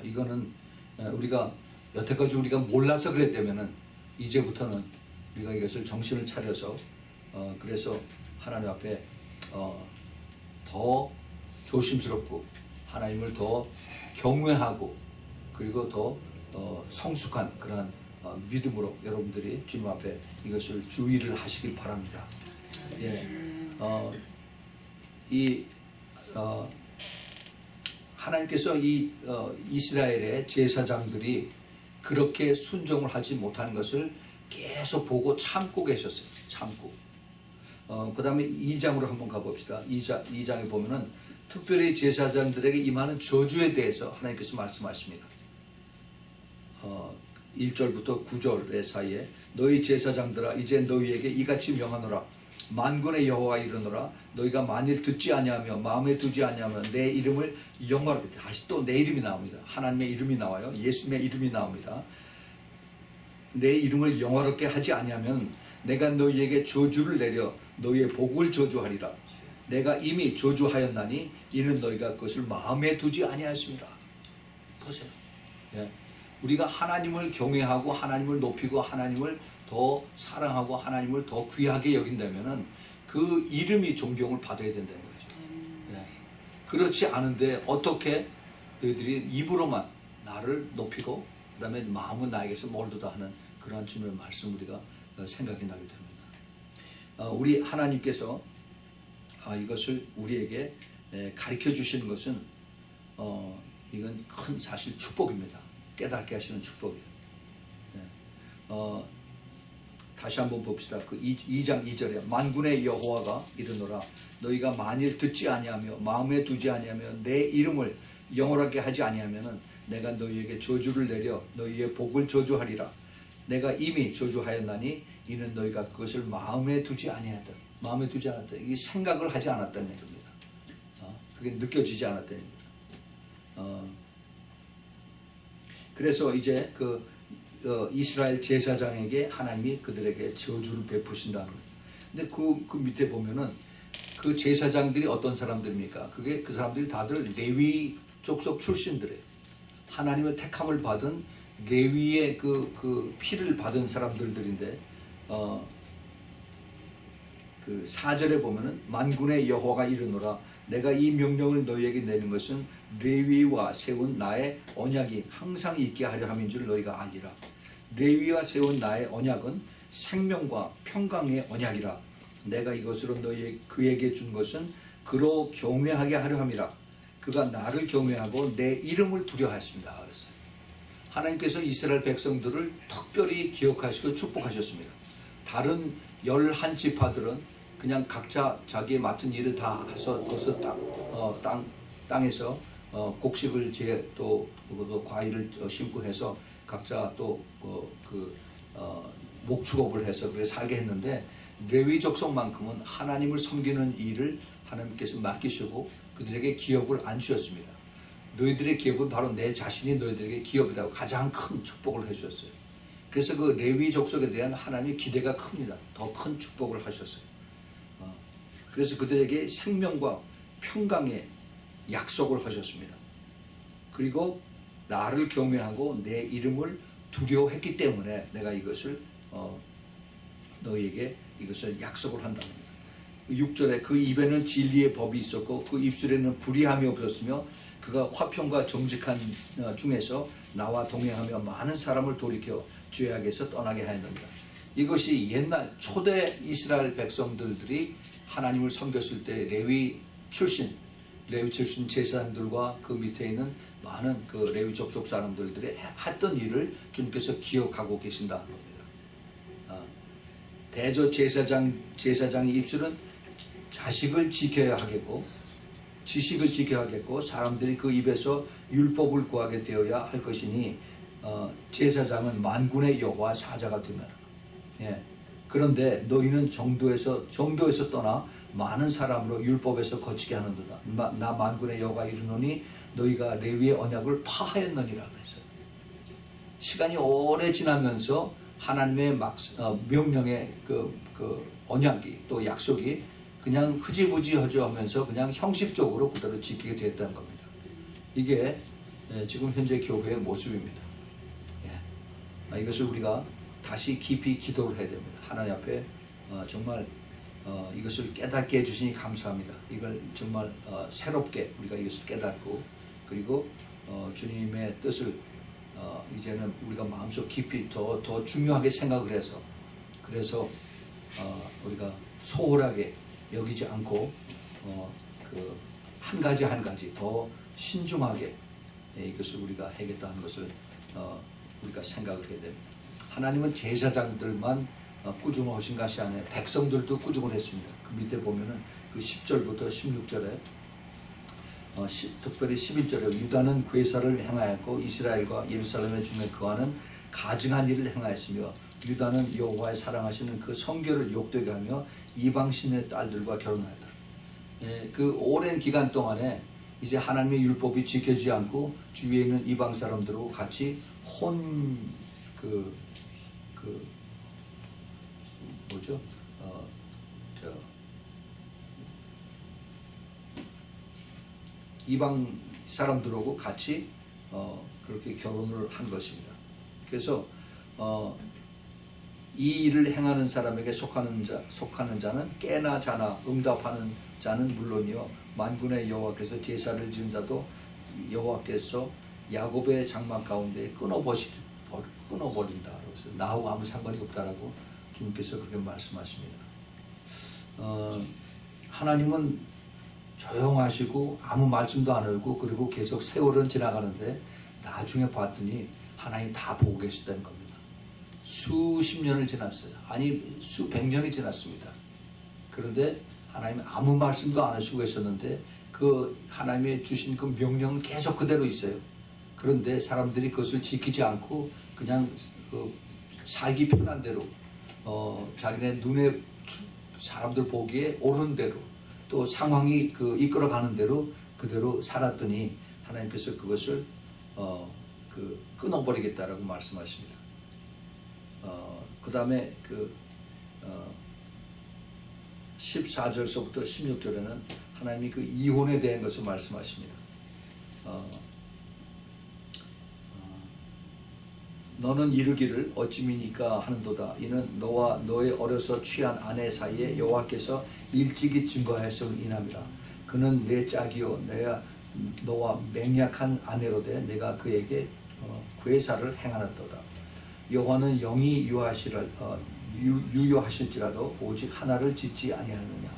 이거는 우리가 여태까지 우리가 몰라서 그랬다면은 이제부터는 우리가 이것을 정신을 차려서 그래서 하나님 앞에 더 조심스럽고 하나님을 더 경외하고 그리고 더 성숙한 그런 믿음으로 여러분들이 주님 앞에 이것을 주의를 하시길 바랍니다. 예, 하나님께서 이 이스라엘의 제사장들이 그렇게 순종을 하지 못하는 것을 계속 보고 참고 계셨어요. 참고. 그 다음에 2장으로 한번 가봅시다. 2장에 보면은 특별히 제사장들에게 임하는 저주에 대해서 하나님께서 말씀하십니다. 1절부터 9절 사이에 너희 제사장들아 이제 너희에게 이같이 명하노라. 만군의 여호와 이르노라. 너희가 만일 듣지 아니하며 마음에 두지 아니하며 내 이름을 영화롭게, 다시 또 내 이름이 나옵니다. 하나님의 이름이 나와요. 예수님의 이름이 나옵니다. 내 이름을 영화롭게 하지 아니하면 내가 너희에게 저주를 내려 너희의 복을 저주하리라. 내가 이미 저주하였나니 이는 너희가 그것을 마음에 두지 아니하였습니다. 보세요. 예. 우리가 하나님을 경외하고 하나님을 높이고 하나님을 더 사랑하고 하나님을 더 귀하게 여긴다면은 그 이름이 존경을 받아야 된다는 거죠. 예. 그렇지 않은데 어떻게 너희들이 입으로만 나를 높이고 그 다음에 마음은 나에게서 멀도다 하는 그러한 주님의 말씀 우리가 생각이 나게 됩니다. 우리 하나님께서 이것을 우리에게 가르쳐 주시는 것은 이건 큰 사실 축복입니다. 깨닫게 하시는 축복이에요. 다시 한번 봅시다. 그 2장 2절에 만군의 여호와가 이르노라. 너희가 만일 듣지 아니하며 마음에 두지 아니하며 내 이름을 영원하게 하지 아니하면은 내가 너희에게 저주를 내려 너희의 복을 저주하리라. 내가 이미 저주하였나니 이는 너희가 그것을 마음에 두지 아니하였다. 마음에 두지 않았다. 이게 생각을 하지 않았다는 얘기입니다. 그게 느껴지지 않았다는 얘기입니다. 그래서 이제 이스라엘 제사장에게 하나님이 그들에게 저주를 베푸신다는 거예요. 근데 그 밑에 보면은 그 제사장들이 어떤 사람들입니까? 그 사람들이 다들 레위 족속 출신들이에요. 하나님의 택함을 받은 레위의 그 피를 받은 사람들인데 그 4절에 보면은 만군의 여호와가 이르노라. 내가 이 명령을 너희에게 내는 것은 레위와 세운 나의 언약이 항상 있게 하려 함인 줄 너희가 아니라. 레위와 세운 나의 언약은 생명과 평강의 언약이라. 내가 이것으로 그에게 준 것은 그로 경외하게 하려 함이라. 그가 나를 경외하고 내 이름을 두려워하였습니다. 그랬어요. 하나님께서 이스라엘 백성들을 특별히 기억하시고 축복하셨습니다. 다른 11지파들은 그냥 각자 자기의 맡은 일을 다 해서 땅에서 곡식을 또 과일을 심고 해서 각자 또 목축업을 해서 그렇게 살게 했는데 레위 족속만큼은 하나님을 섬기는 일을 하나님께서 맡기시고 그들에게 기업을 안 주셨습니다. 너희들의 기업은 바로 내 자신이 너희들에게 기업이라고 가장 큰 축복을 해주셨어요. 그래서 그 레위 족속에 대한 하나님의 기대가 큽니다. 더 큰 축복을 하셨어요. 그래서 그들에게 생명과 평강의 약속을 하셨습니다. 그리고 나를 경외하고 내 이름을 두려워했기 때문에 내가 이것을 너희에게 이것을 약속을 한답니다. 6절에 그 입에는 진리의 법이 있었고 그 입술에는 불의함이 없었으며 그가 화평과 정직한 중에서 나와 동행하며 많은 사람을 돌이켜 죄악에서 떠나게 하였느니라. 이것이 옛날 초대 이스라엘 백성들이 하나님을 섬겼을 때 레위 출신 제사장들과 그 밑에 있는 많은 그 레위 족속 사람들이 했던 일을 주님께서 기억하고 계신다는 겁니다. 대저 제사장의 입술은 자식을 지켜야 하겠고 지식을 지켜야 하겠고 사람들이 그 입에서 율법을 구하게 되어야 할 것이니 제사장은 만군의 여호와 사자가 되면 그런데 너희는 정도에서 떠나 많은 사람으로 율법에서 거치게 하는도다. 나 만군의 여호와 이르노니 너희가 레위의 언약을 파하였느니라 그랬어요. 시간이 오래 지나면서 하나님의 명령의 그 언약이 또 약속이 그냥 흐지부지하죠 하면서 그냥 형식적으로 그대로 지키게 됐다는 겁니다. 이게 지금 현재 교회의 모습입니다. 이것을 우리가 다시 깊이 기도를 해야 됩니다. 하나님 앞에 정말 이것을 깨닫게 해주시니 감사합니다. 이걸 정말 새롭게 우리가 이것을 깨닫고 그리고 주님의 뜻을 이제는 우리가 마음속 깊이 더 중요하게 생각을 해서 그래서 우리가 소홀하게 여기지 않고 그 한 가지 한 가지 더 신중하게 이것을 우리가 해야겠다는 것을 우리가 생각을 해야 됩니다. 하나님은 제사장들만 꾸중하신 것이 아니라 백성들도 꾸중을 했습니다. 그 밑에 보면은 그 10절부터 16절에 특별히 11절에 유다는 괴사를 행하였고 이스라엘과 예루살렘에 중에 거하는 가증한 일을 행하였으며 유다는 여호와의 사랑하시는 그 성결을 욕되게 하며 이방신의 딸들과 결혼하였다. 그 오랜 기간 동안에 이제 하나님의 율법이 지켜지지 않고 주위에 있는 이방 사람들하고 같이 이방 사람들하고 같이 그렇게 결혼을 한 것입니다. 그래서 이 일을 행하는 사람에게 속하는 자는 깨나 자나 응답하는 자는 물론이요 만군의 여호와께서 제사를 지은 자도 여호와께서 야곱의 장막 가운데 끊어버린다. 그래서 나하고 아무 상관이 없다라고 주님께서 그렇게 말씀하십니다. 하나님은 조용하시고 아무 말씀도 안 하고 그리고 계속 세월은 지나가는데 나중에 봤더니 하나님 다 보고 계시다는 겁니다. 수십 년을 지났어요. 아니 수백 년이 지났습니다. 그런데 하나님 아무 말씀도 안 하시고 계셨는데 그 하나님의 주신 그 명령은 계속 그대로 있어요. 그런데 사람들이 그것을 지키지 않고 그냥 그 살기 편한 대로 자기네 눈에 사람들 보기에 옳은 대로 또 상황이 그 이끌어가는 대로 그대로 살았더니 하나님께서 그것을 끊어버리겠다라고 말씀하십니다. 그 다음에 14절서부터 16절에는 하나님이 그 이혼에 대한 것을 말씀하십니다. 너는 이르기를 어찌미니까 하는도다. 이는 너와 너의 어려서 취한 아내 사이에 여호와께서 일찍이 증거하였음을 인함이라. 그는 내 짝이요 내가 너와 맹약한 아내로되 내가 그에게 괴사를 행하였도다. 여호와는 영이 유효하실지라도 오직 하나를 짓지 아니하느냐.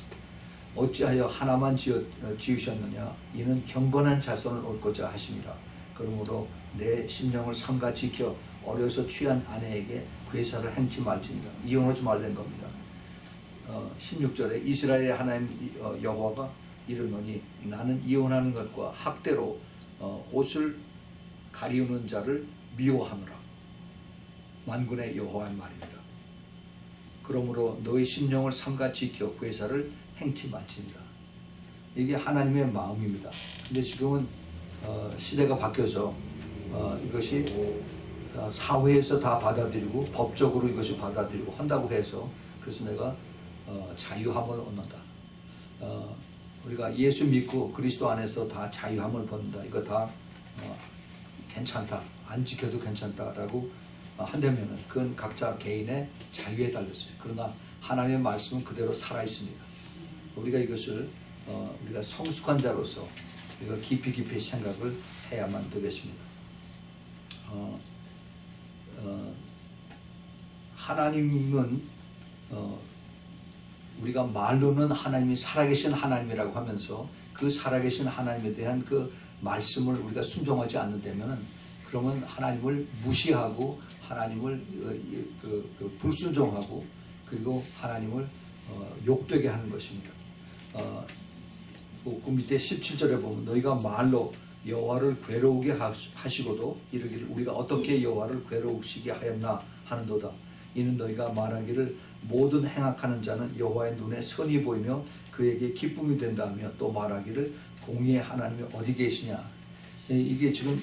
어찌하여 하나만 지으셨느냐. 이는 경건한 자손을 얻고자 하심이라. 그러므로 내 심령을 삼가 지켜 어려서 취한 아내에게 괴사를 행치 말지니라. 이혼하지 말라는 겁니다. 16절에 이스라엘의 하나님 여호와가 이르노니 나는 이혼하는 것과 학대로 옷을 가리우는 자를 미워하노라. 만군의 여호와의 말입니다. 그러므로 너의 심령을 삼가 지켜 괴사를 행치 말지니라. 이게 하나님의 마음입니다. 근데 지금은 시대가 바뀌어서 이것이 사회에서 다 받아들이고 법적으로 이것이 받아들이고 한다고 해서 그래서 내가 자유함을 얻는다. 우리가 예수 믿고 그리스도 안에서 다 자유함을 받는다. 이거 다 괜찮다. 안 지켜도 괜찮다라고 한다면은 그건 각자 개인의 자유에 달렸어요. 그러나 하나님의 말씀은 그대로 살아 있습니다. 우리가 이것을 우리가 성숙한 자로서 우리가 깊이 생각을 해야만 되겠습니다. 하나님은 우리가 말로는 하나님이 살아계신 하나님이라고 하면서 그 살아계신 하나님에 대한 그 말씀을 우리가 순종하지 않는다면은 그러면 하나님을 무시하고 하나님을 불순종하고 그리고 하나님을 욕되게 하는 것입니다. 그 밑에 17절에 보면 너희가 말로 여호와를 괴로우게 하시고도 이르기를 우리가 어떻게 여호와를 괴로우시게 하였나 하는도다. 이는 너희가 말하기를 모든 행악하는 자는 여호와의 눈에 선이 보이며 그에게 기쁨이 된다며 또 말하기를 공의의 하나님이 어디 계시냐. 이게 지금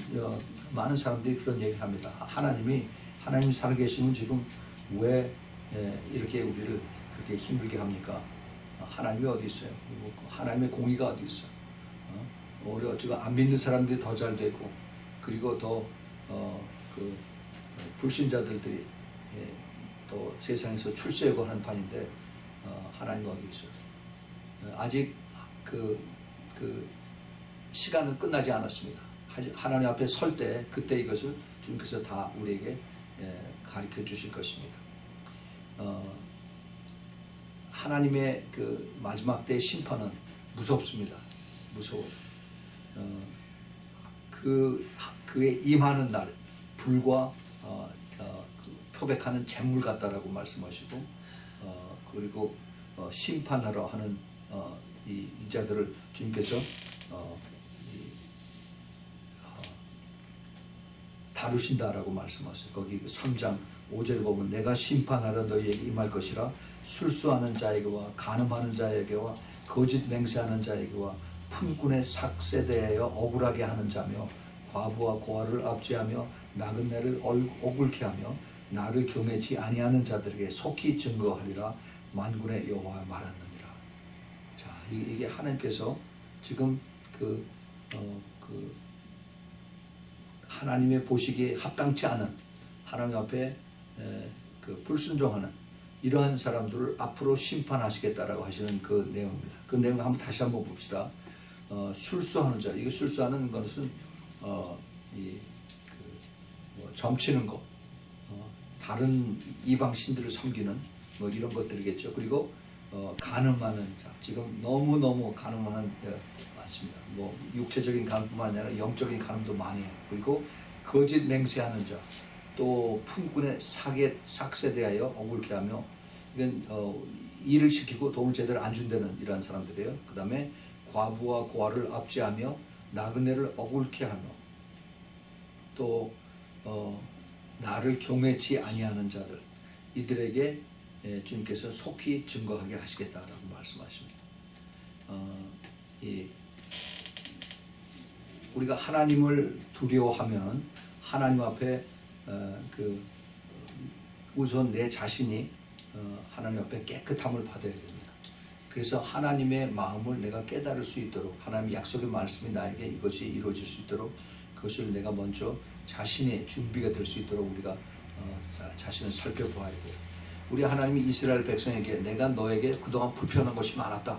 많은 사람들이 그런 얘기를 합니다. 하나님 살아계시면 지금 왜 이렇게 우리를 그렇게 힘들게 합니까? 하나님이 어디 있어요? 하나님의 공의가 어디 있어요? 우리 어쩌고 안 믿는 사람들이 더 잘 되고 그리고 더 불신자들이 또 세상에서 출세하고 하는 판인데 하나님이 어디 있어요? 아직 그 시간은 끝나지 않았습니다. 하나님 앞에 설 때 그때 이것을 주님께서 다 우리에게 가르쳐 주실 것입니다. 하나님의 그 마지막 때의 심판은 무섭습니다. 무서워. 그의 임하는 날 불과 표백하는 잿물 같다라고 말씀하시고 그리고 심판하러 하는 이 자들을 주님께서 다루신다라고 말씀하세요. 거기 3장 5절 보면 내가 심판하러 너희에게 임할 것이라 술수하는 자에게와 간음하는 자에게와 거짓 맹세하는 자에게와 품꾼의 삭세대하여 억울하게 하는 자며 과부와 고아를 압제하며 나그네를 억울케 하며 나를 경외치 아니하는 자들에게 속히 증거하리라 만군의 여호와 말하느니라. 자, 이게 하나님께서 지금 하나님의 보시기에 합당치 않은 하나님 앞에 불순종하는 이러한 사람들을 앞으로 심판하시겠다라고 하시는 그 내용입니다. 그 내용 다시 한번 봅시다. 술수하는 자, 이거 술수하는 것은 점치는 것, 다른 이방 신들을 섬기는 뭐 이런 것들이겠죠. 그리고 간음하는 자, 지금 너무 간음하는 많습니다. 뭐 육체적인 간음뿐만 아니라 영적인 간음도 많이 해요. 그리고 거짓 맹세하는 자, 또 품꾼의 삭세대하여 억울케 하며 이건 일을 시키고 돈을 제대로 안 준다는 이러한 사람들이에요. 그 다음에 과부와 고아를 압제하며 나그네를 억울케 하며 또 나를 경외치 아니하는 자들 이들에게 주님께서 속히 증거하게 하시겠다라고 말씀하십니다. 우리가 하나님을 두려워하면 하나님 앞에 우선 내 자신이 하나님 앞에 깨끗함을 받아야 됩니다. 그래서 하나님의 마음을 내가 깨달을 수 있도록 하나님의 약속의 말씀이 나에게 이것이 이루어질 수 있도록 그것을 내가 먼저 자신의 준비가 될 수 있도록 우리가 자신을 살펴보아야 돼요. 우리 하나님이 이스라엘 백성에게 내가 너에게 그동안 불편한 것이 많았다.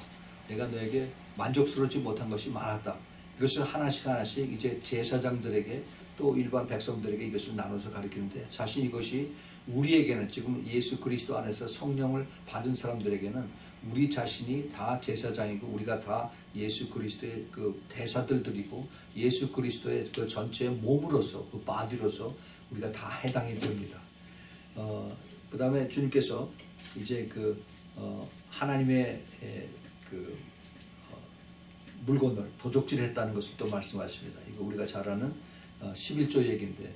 내가 너에게 만족스럽지 못한 것이 많았다. 이것을 하나씩 이제 제사장들에게 또 일반 백성들에게 이것을 나눠서 가르치는데 사실 이것이 우리에게는 지금 예수 그리스도 안에서 성령을 받은 사람들에게는 우리 자신이 다 제사장이고 우리가 다 예수 그리스도의 그 대사들이고 예수 그리스도의 그 전체의 몸으로서 그 바디로서 우리가 다 해당이 됩니다. 그 다음에 주님께서 이제 하나님의 물건을 도적질했다는 것을 또 말씀하십니다. 이거 우리가 잘 아는 11조 얘기인데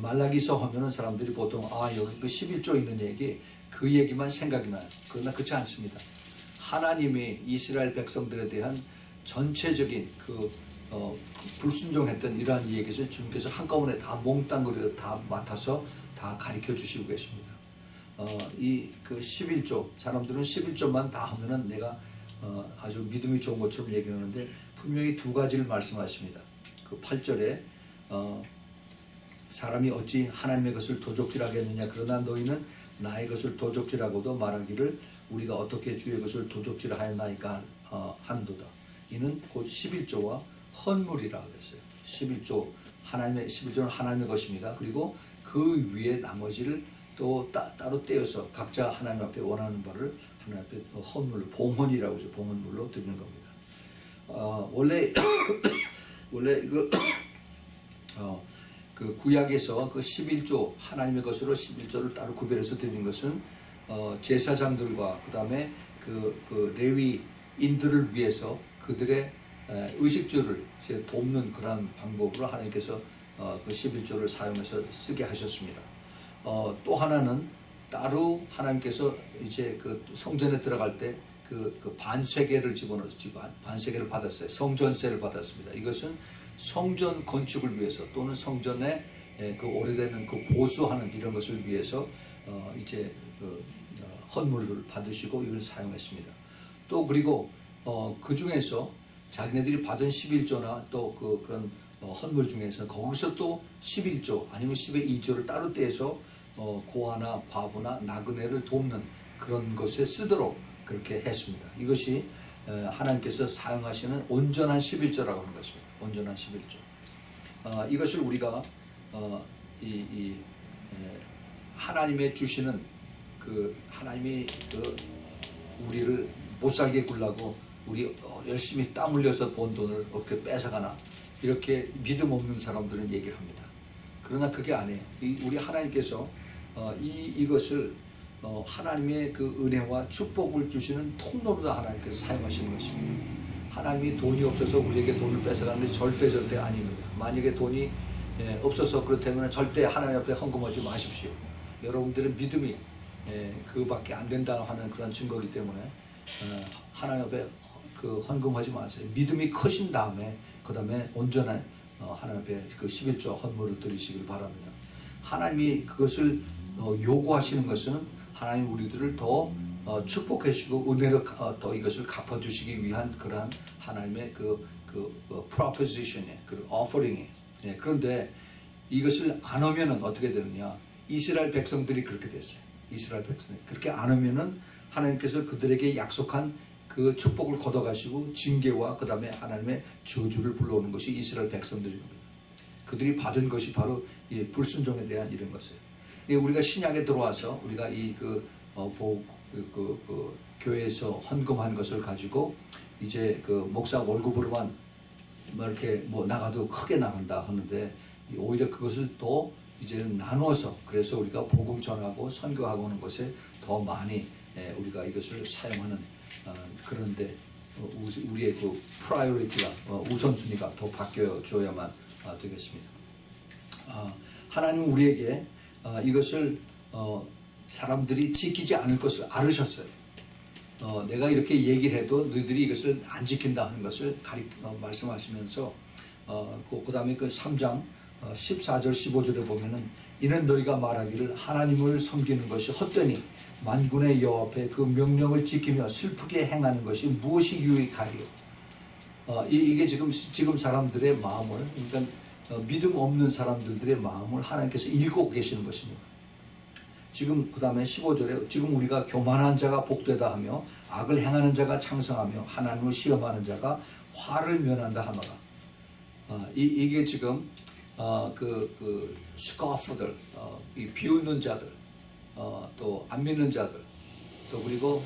말라기서 하면은 사람들이 보통 여기 그 11조 있는 얘기 그 얘기만 생각이 나요. 그러나 그렇지 않습니다. 하나님이 이스라엘 백성들에 대한 전체적인 불순종했던 이러한 얘기를 주님께서 한꺼번에 다 몽땅으로 다 맡아서 다 가르쳐 주시고 계십니다. 이 11조 사람들은 11조만 다 하면은 내가 아주 믿음이 좋은 것처럼 얘기하는데 분명히 두 가지를 말씀하십니다. 그 8절에 사람이 어찌 하나님의 것을 도적질하겠느냐 그러나 너희는 나의 것을 도적질하고도 말하기를 우리가 어떻게 주의 것을 도적질하였나이까 하는도다. 이는 곧 11조와 헌물이라 그랬어요. 11조 하나님의 11조는 하나님의 것입니다. 그리고 그 위에 나머지를 또 따로 떼어서 각자 하나님 앞에 원하는 바를 하나님 앞에 헌물로 봉헌이라고 하죠. 봉헌물로 드리는 겁니다. 원래 그 구약에서 그 11조 하나님의 것으로 11조를 따로 구별해서 드리는 것은 제사장들과 그 다음에 그 레위인들을 위해서 그들의 의식주를 돕는 그러한 방법으로 하나님께서 그 11조를 사용해서 쓰게 하셨습니다. 또 하나는 따로 하나님께서 이제 그 성전에 들어갈 때 그 반세계를 집어넣었지 반세계를 받았어요. 성전세를 받았습니다. 이것은 성전 건축을 위해서 또는 성전에 그 오래되는 그 보수하는 이런 것을 위해서 이제 헌물을 받으시고 이걸 사용했습니다. 또 그리고 그 중에서 자기네들이 받은 11조나 또 그런 헌물 중에서 거기서 또 11조 아니면 12조를 따로 떼서 고아나 과부나 나그네를 돕는 그런 것에 쓰도록 그렇게 했습니다. 이것이 하나님께서 사용하시는 온전한 11조라고 하는 것입니다. 온전한 11조. 이것을 우리가 하나님의 주시는 하나님이 우리를 못 살게 굴라고 우리 열심히 땀 흘려서 번 돈을 어떻게 뺏어가나 이렇게 믿음 없는 사람들은 얘기를 합니다. 그러나 그게 아니에요. 우리 하나님께서 이것을 하나님의 그 은혜와 축복을 주시는 통로로 하나님께서 사용하시는 것입니다. 하나님이 돈이 없어서 우리에게 돈을 뺏어가는데 절대 아닙니다. 만약에 돈이 없어서 그렇다면 절대 하나님 앞에 헌금하지 마십시오. 여러분들의 믿음이 그밖에 안 된다 하는 그런 증거이기 때문에 하나님 앞에 헌금하지 마세요. 믿음이 크신 다음에 그 다음에 온전한 하나님 앞에 그 11조 헌물을 드리시길 바랍니다. 하나님이 그것을 요구하시는 것은 하나님 우리들을 더 축복해 주시고 은혜로 더 이것을 갚아주시기 위한 그러한 하나님의 proposition이에요. 그 offering이에요. 그런데 이것을 안 하면은 어떻게 되느냐? 이스라엘 백성들이 그렇게 됐어요. 이스라엘 백성들이 그렇게 안 하면은 하나님께서 그들에게 약속한 그 축복을 걷어가시고 징계와 그 다음에 하나님의 저주를 불러오는 것이 이스라엘 백성들입니다. 그들이 받은 것이 바로 이 불순종에 대한 이런 것이에요. 우리가 신약에 들어와서 우리가 교회에서 헌금한 것을 가지고 이제 목사 월급으로만 이렇게 나가도 크게 나간다 하는데 오히려 그것을 더 이제는 나눠서 그래서 우리가 복음 전하고 선교하고 하는 것에 더 많이 우리가 이것을 사용하는 그런데 우리의 그 프라이어리티가 우선순위가 더 바뀌어줘야만 되겠습니다. 하나님은 우리에게 이것을 사람들이 지키지 않을 것을 알으셨어요. 내가 이렇게 얘기를 해도 너희들이 이것을 안 지킨다 하는 것을 말씀하시면서 그 다음에 그 3장 14절 15절에 보면은 이는 너희가 말하기를 하나님을 섬기는 것이 헛되니 만군의 여호와 앞에 그 명령을 지키며 슬프게 행하는 것이 무엇이 유익하리요. 이게 지금 사람들의 마음을 그러니까 믿음 없는 사람들의 마음을 하나님께서 읽고 계시는 것입니다. 지금 그 다음에 15절에 지금 우리가 교만한 자가 복되다 하며 악을 행하는 자가 창성하며 하나님을 시험하는 자가 화를 면한다 하노라. 이게 지금 스코프들, 비웃는 자들, 또 안 믿는 자들, 또 그리고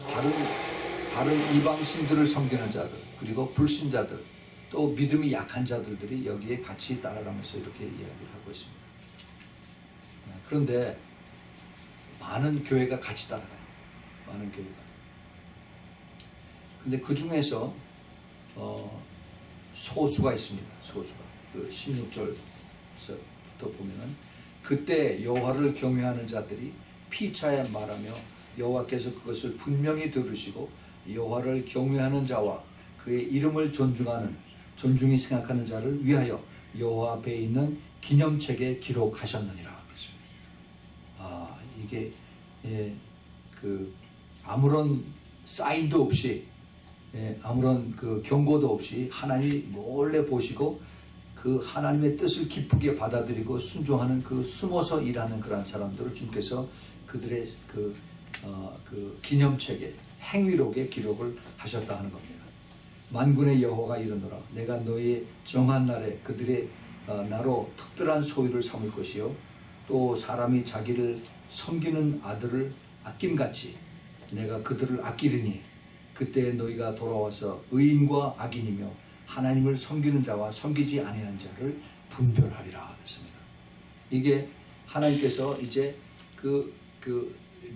다른 이방신들을 섬기는 자들, 그리고 불신자들, 또 믿음이 약한 자들이 여기에 같이 따라가면서 이렇게 이야기를 하고 있습니다. 그런데 많은 교회가 같이 따라가요. 많은 교회가. 근데 그 중에서 소수가 있습니다. 소수가. 그 16절부터 보면은 그때 여호와를 경외하는 자들이 피차에 말하며 여호와께서 그것을 분명히 들으시고 여호와를 경외하는 자와 그의 이름을 존중히 생각하는 자를 위하여 여호와 앞에 있는 기념책에 기록하셨느니라. 이게 아무런 사인도 없이 아무런 경고도 없이 하나님이 몰래 보시고 그 하나님의 뜻을 기쁘게 받아들이고 순종하는 숨어서 일하는 그러한 사람들을 주님께서 그들의 기념책에 행위록에 기록을 하셨다 하는 겁니다. 만군의 여호와가 이르노라 내가 너희의 정한 날에 그들의 나로 특별한 소유를 삼을 것이요 또 사람이 자기를 섬기는 아들을 아낌같이 내가 그들을 아끼리니 그때 너희가 돌아와서 의인과 악인이며 하나님을 섬기는 자와 섬기지 아니한 자를 분별하리라 했습니다. 이게 하나님께서 이제 그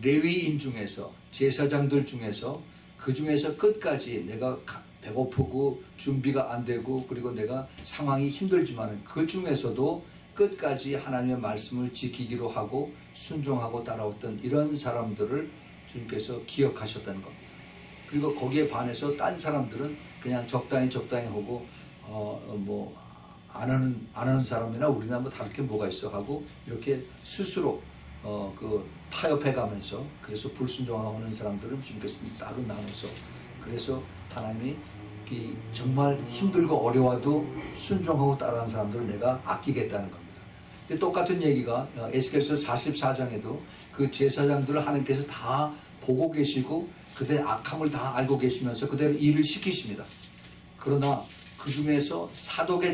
레위인 중에서 제사장들 중에서 그 중에서 끝까지 내가 배고프고 준비가 안 되고 그리고 내가 상황이 힘들지만 그 중에서도 끝까지 하나님의 말씀을 지키기로 하고 순종하고 따라왔던 이런 사람들을 주님께서 기억하셨다는 겁니다. 그리고 거기에 반해서 딴 사람들은 그냥 적당히 하고 안 하는 사람이나 우리나 다를 게 뭐가 있어 하고 이렇게 스스로 타협해 가면서 그래서 불순종하는 사람들은 주님께서 따로 나눠서 그래서 하나님이 정말 힘들고 어려워도 순종하고 따라하는 사람들을 내가 아끼겠다는 겁니다. 근데 똑같은 얘기가 에스겔서 44장에도 그 제사장들을 하나님께서 다 보고 계시고 그들의 악함을 다 알고 계시면서 그대로 일을 시키십니다. 그러나 그 중에서 사독의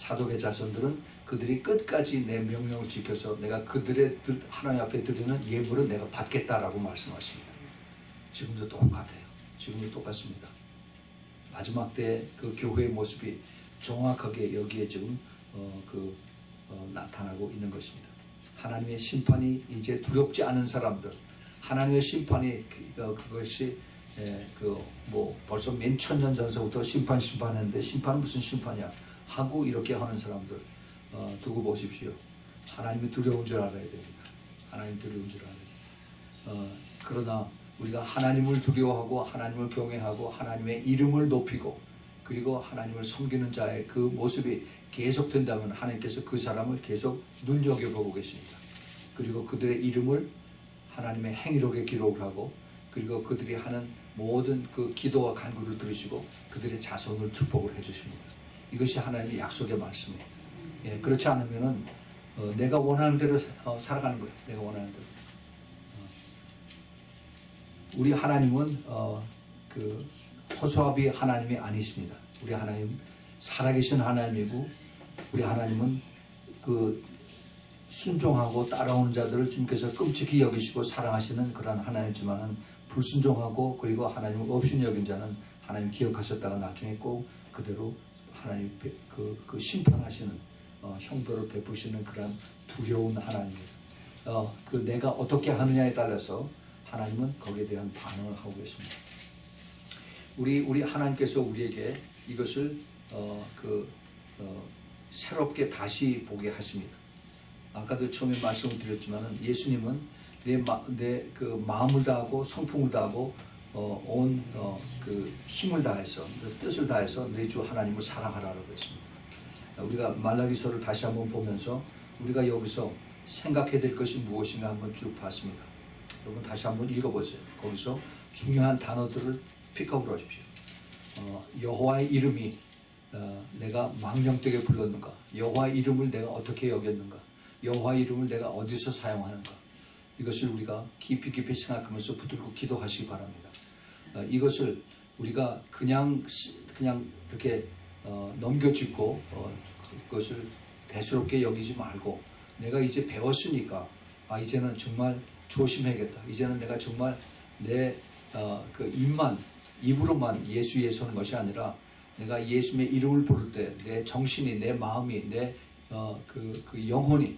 사독의 자손들은 그들이 끝까지 내 명령을 지켜서 내가 그들의 하나님 앞에 드리는 예물은 내가 받겠다라고 말씀하십니다. 지금도 똑같아요. 지금도 똑같습니다. 마지막 때 그 교회의 모습이 정확하게 여기에 지금 나타나고 있는 것입니다. 하나님의 심판이 이제 두렵지 않은 사람들, 하나님의 심판이 그것이 벌써 몇 천년 전서부터 심판했는데 심판은 무슨 심판이야 하고 이렇게 하는 사람들 두고 보십시오. 하나님이 두려운 줄 알아야 됩니다. 하나님 두려운 줄 알아야 됩니다. 그러나 우리가 하나님을 두려워하고 하나님을 경외하고 하나님의 이름을 높이고 그리고 하나님을 섬기는 자의 그 모습이 계속된다면 하나님께서 그 사람을 계속 눈여겨보고 계십니다. 그리고 그들의 이름을 하나님의 행위록에 기록을 하고 그리고 그들이 하는 모든 그 기도와 간구를 들으시고 그들의 자손을 축복을 해주십니다. 이것이 하나님의 약속의 말씀이에요. 예, 그렇지 않으면은 내가 원하는 대로 살아가는 거예요. 내가 원하는 대로. 우리 하나님은 허수아비 하나님이 아니십니다. 우리 하나님 살아계신 하나님이고 우리 하나님은 그 순종하고 따라오는 자들을 주님께서 끔찍히 여기시고 사랑하시는 그런 하나님이지만은 불순종하고 그리고 하나님을 없이 여긴 자는 하나님 기억하셨다가 나중에 꼭 그대로 하나님 그 심판하시는 형벌을 베푸시는 그런 두려운 하나님입니다. 내가 어떻게 하느냐에 따라서 하나님은 거기에 대한 반응을 하고 계십니다. 우리 하나님께서 우리에게 이것을 새롭게 다시 보게 하십니다. 아까도 처음에 말씀을 드렸지만은 예수님은 내 마음을 다하고 성품을 다하고 온 힘을 다해서 뜻을 다해서 내 주 하나님을 사랑하라고 했습니다. 우리가 말라기서를 다시 한번 보면서 우리가 여기서 생각해야 될 것이 무엇인가 한번 쭉 봤습니다. 여러분 다시 한번 읽어보세요. 거기서 중요한 단어들을 픽업을 하십시오. 여호와의 이름이 내가 망령되게 불렀는가? 여호와의 이름을 내가 어떻게 여겼는가? 여호와의 이름을 내가 어디서 사용하는가? 이것을 우리가 깊이 생각하면서 붙들고 기도하시기 바랍니다. 이것을 우리가 그냥 이렇게 넘겨짚고 그것을 대수롭게 여기지 말고 내가 이제 배웠으니까 이제는 정말 조심해야겠다. 이제는 내가 정말 내 입으로만 예수 하는 것이 아니라 내가 예수의 이름을 부를 때 내 정신이, 내 마음이, 내 영혼이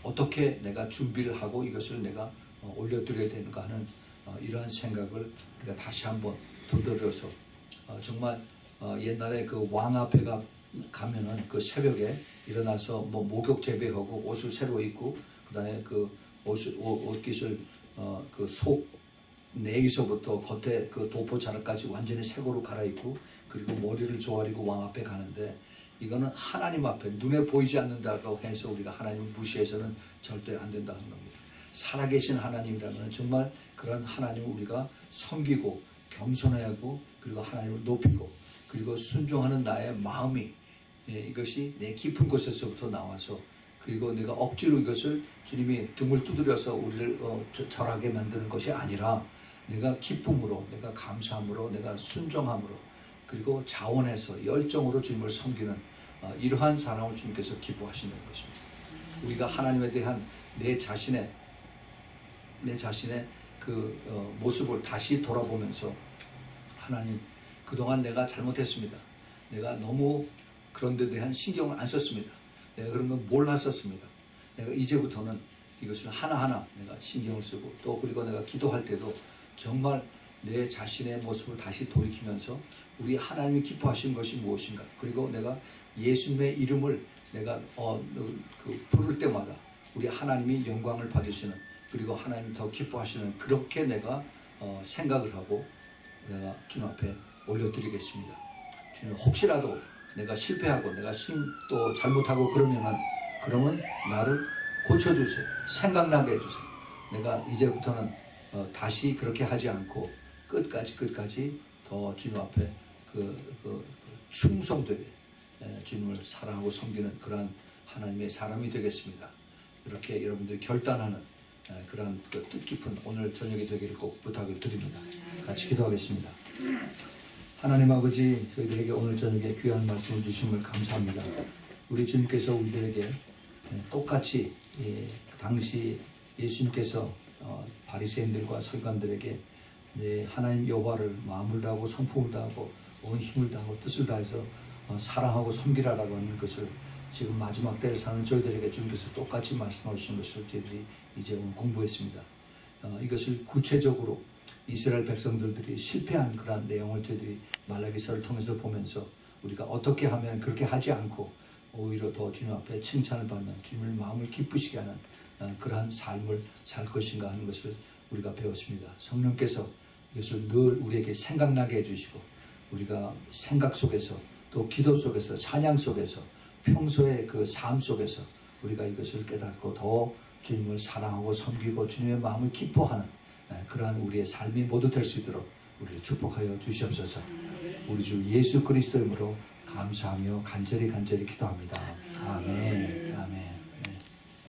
어떻게 내가 준비를 하고 이것을 내가 올려드려야 되는가 하는 이러한 생각을 우리가 다시 한번 되돌려서 정말 옛날에 그 왕 앞에 가면은 그 새벽에 일어나서 목욕 재배하고 옷을 새로 입고 그다음에 그 옷깃을 그 속 내에서부터 겉에 그 도포 자락까지 완전히 새거로 갈아입고 그리고 머리를 조아리고 왕 앞에 가는데 이거는 하나님 앞에 눈에 보이지 않는다고 해서 우리가 하나님을 무시해서는 절대 안 된다는 겁니다. 살아계신 하나님이라면 정말 그런 하나님을 우리가 섬기고 겸손하고 그리고 하나님을 높이고 그리고 순종하는 나의 마음이 이것이 내 깊은 곳에서부터 나와서 그리고 내가 억지로 이것을 주님이 등을 두드려서 우리를 절하게 만드는 것이 아니라 내가 기쁨으로 내가 감사함으로 내가 순종함으로 그리고 자원해서 열정으로 주님을 섬기는 이러한 사람을 주님께서 기뻐하시는 것입니다. 우리가 하나님에 대한 내 자신의 그 모습을 다시 돌아보면서 하나님 그동안 내가 잘못했습니다. 내가 너무 그런 데 대한 신경을 안 썼습니다. 내가 그런 건 몰랐었습니다. 내가 이제부터는 이것을 하나하나 내가 신경을 쓰고 또 그리고 내가 기도할 때도 정말 내 자신의 모습을 다시 돌이키면서 우리 하나님이 기뻐하시는 것이 무엇인가 그리고 내가 예수님의 이름을 내가 부를 때마다 우리 하나님이 영광을 받으시는 그리고 하나님이 더 기뻐하시는 그렇게 내가 생각을 하고 내가 주님 앞에 올려드리겠습니다. 주님 혹시라도 내가 실패하고 내가 또 잘못하고 그러면 나를 고쳐주세요. 생각나게 해주세요. 내가 이제부터는 다시 그렇게 하지 않고 끝까지 더 주님 앞에 충성되게 주님을 사랑하고 섬기는 그러한 하나님의 사람이 되겠습니다. 이렇게 여러분들이 결단하는 그러한 뜻깊은 오늘 저녁이 되기를 꼭 부탁을 드립니다. 같이 기도하겠습니다. 하나님 아버지 저희들에게 오늘 저녁에 귀한 말씀을 주심을 감사합니다. 우리 주님께서 우리들에게 똑같이 당시 예수님께서 바리새인들과 서기관들에게 하나님 여호와를 마음을 다하고 성품을 다하고 온 힘을 다하고 뜻을 다해서 사랑하고 섬기라라고 하는 것을 지금 마지막 때를 사는 저희들에게 주님께서 똑같이 말씀하시는 것을 저희들이 이제 오늘 공부했습니다. 이것을 구체적으로 이스라엘 백성들이 실패한 그런 내용을 저희들이 말라기서를 통해서 보면서 우리가 어떻게 하면 그렇게 하지 않고 오히려 더 주님 앞에 칭찬을 받는 주님을 마음을 기쁘시게 하는 그러한 삶을 살 것인가 하는 것을 우리가 배웠습니다. 성령께서 이것을 늘 우리에게 생각나게 해주시고 우리가 생각 속에서 또 기도 속에서 찬양 속에서 평소의 그 삶 속에서 우리가 이것을 깨닫고 더 주님을 사랑하고 섬기고 주님의 마음을 기뻐하는 그러한 우리의 삶이 모두 될 수 있도록 우리를 축복하여 주시옵소서. 우리 주 예수 그리스도 이름으로 감사하며 간절히 기도합니다. 아멘.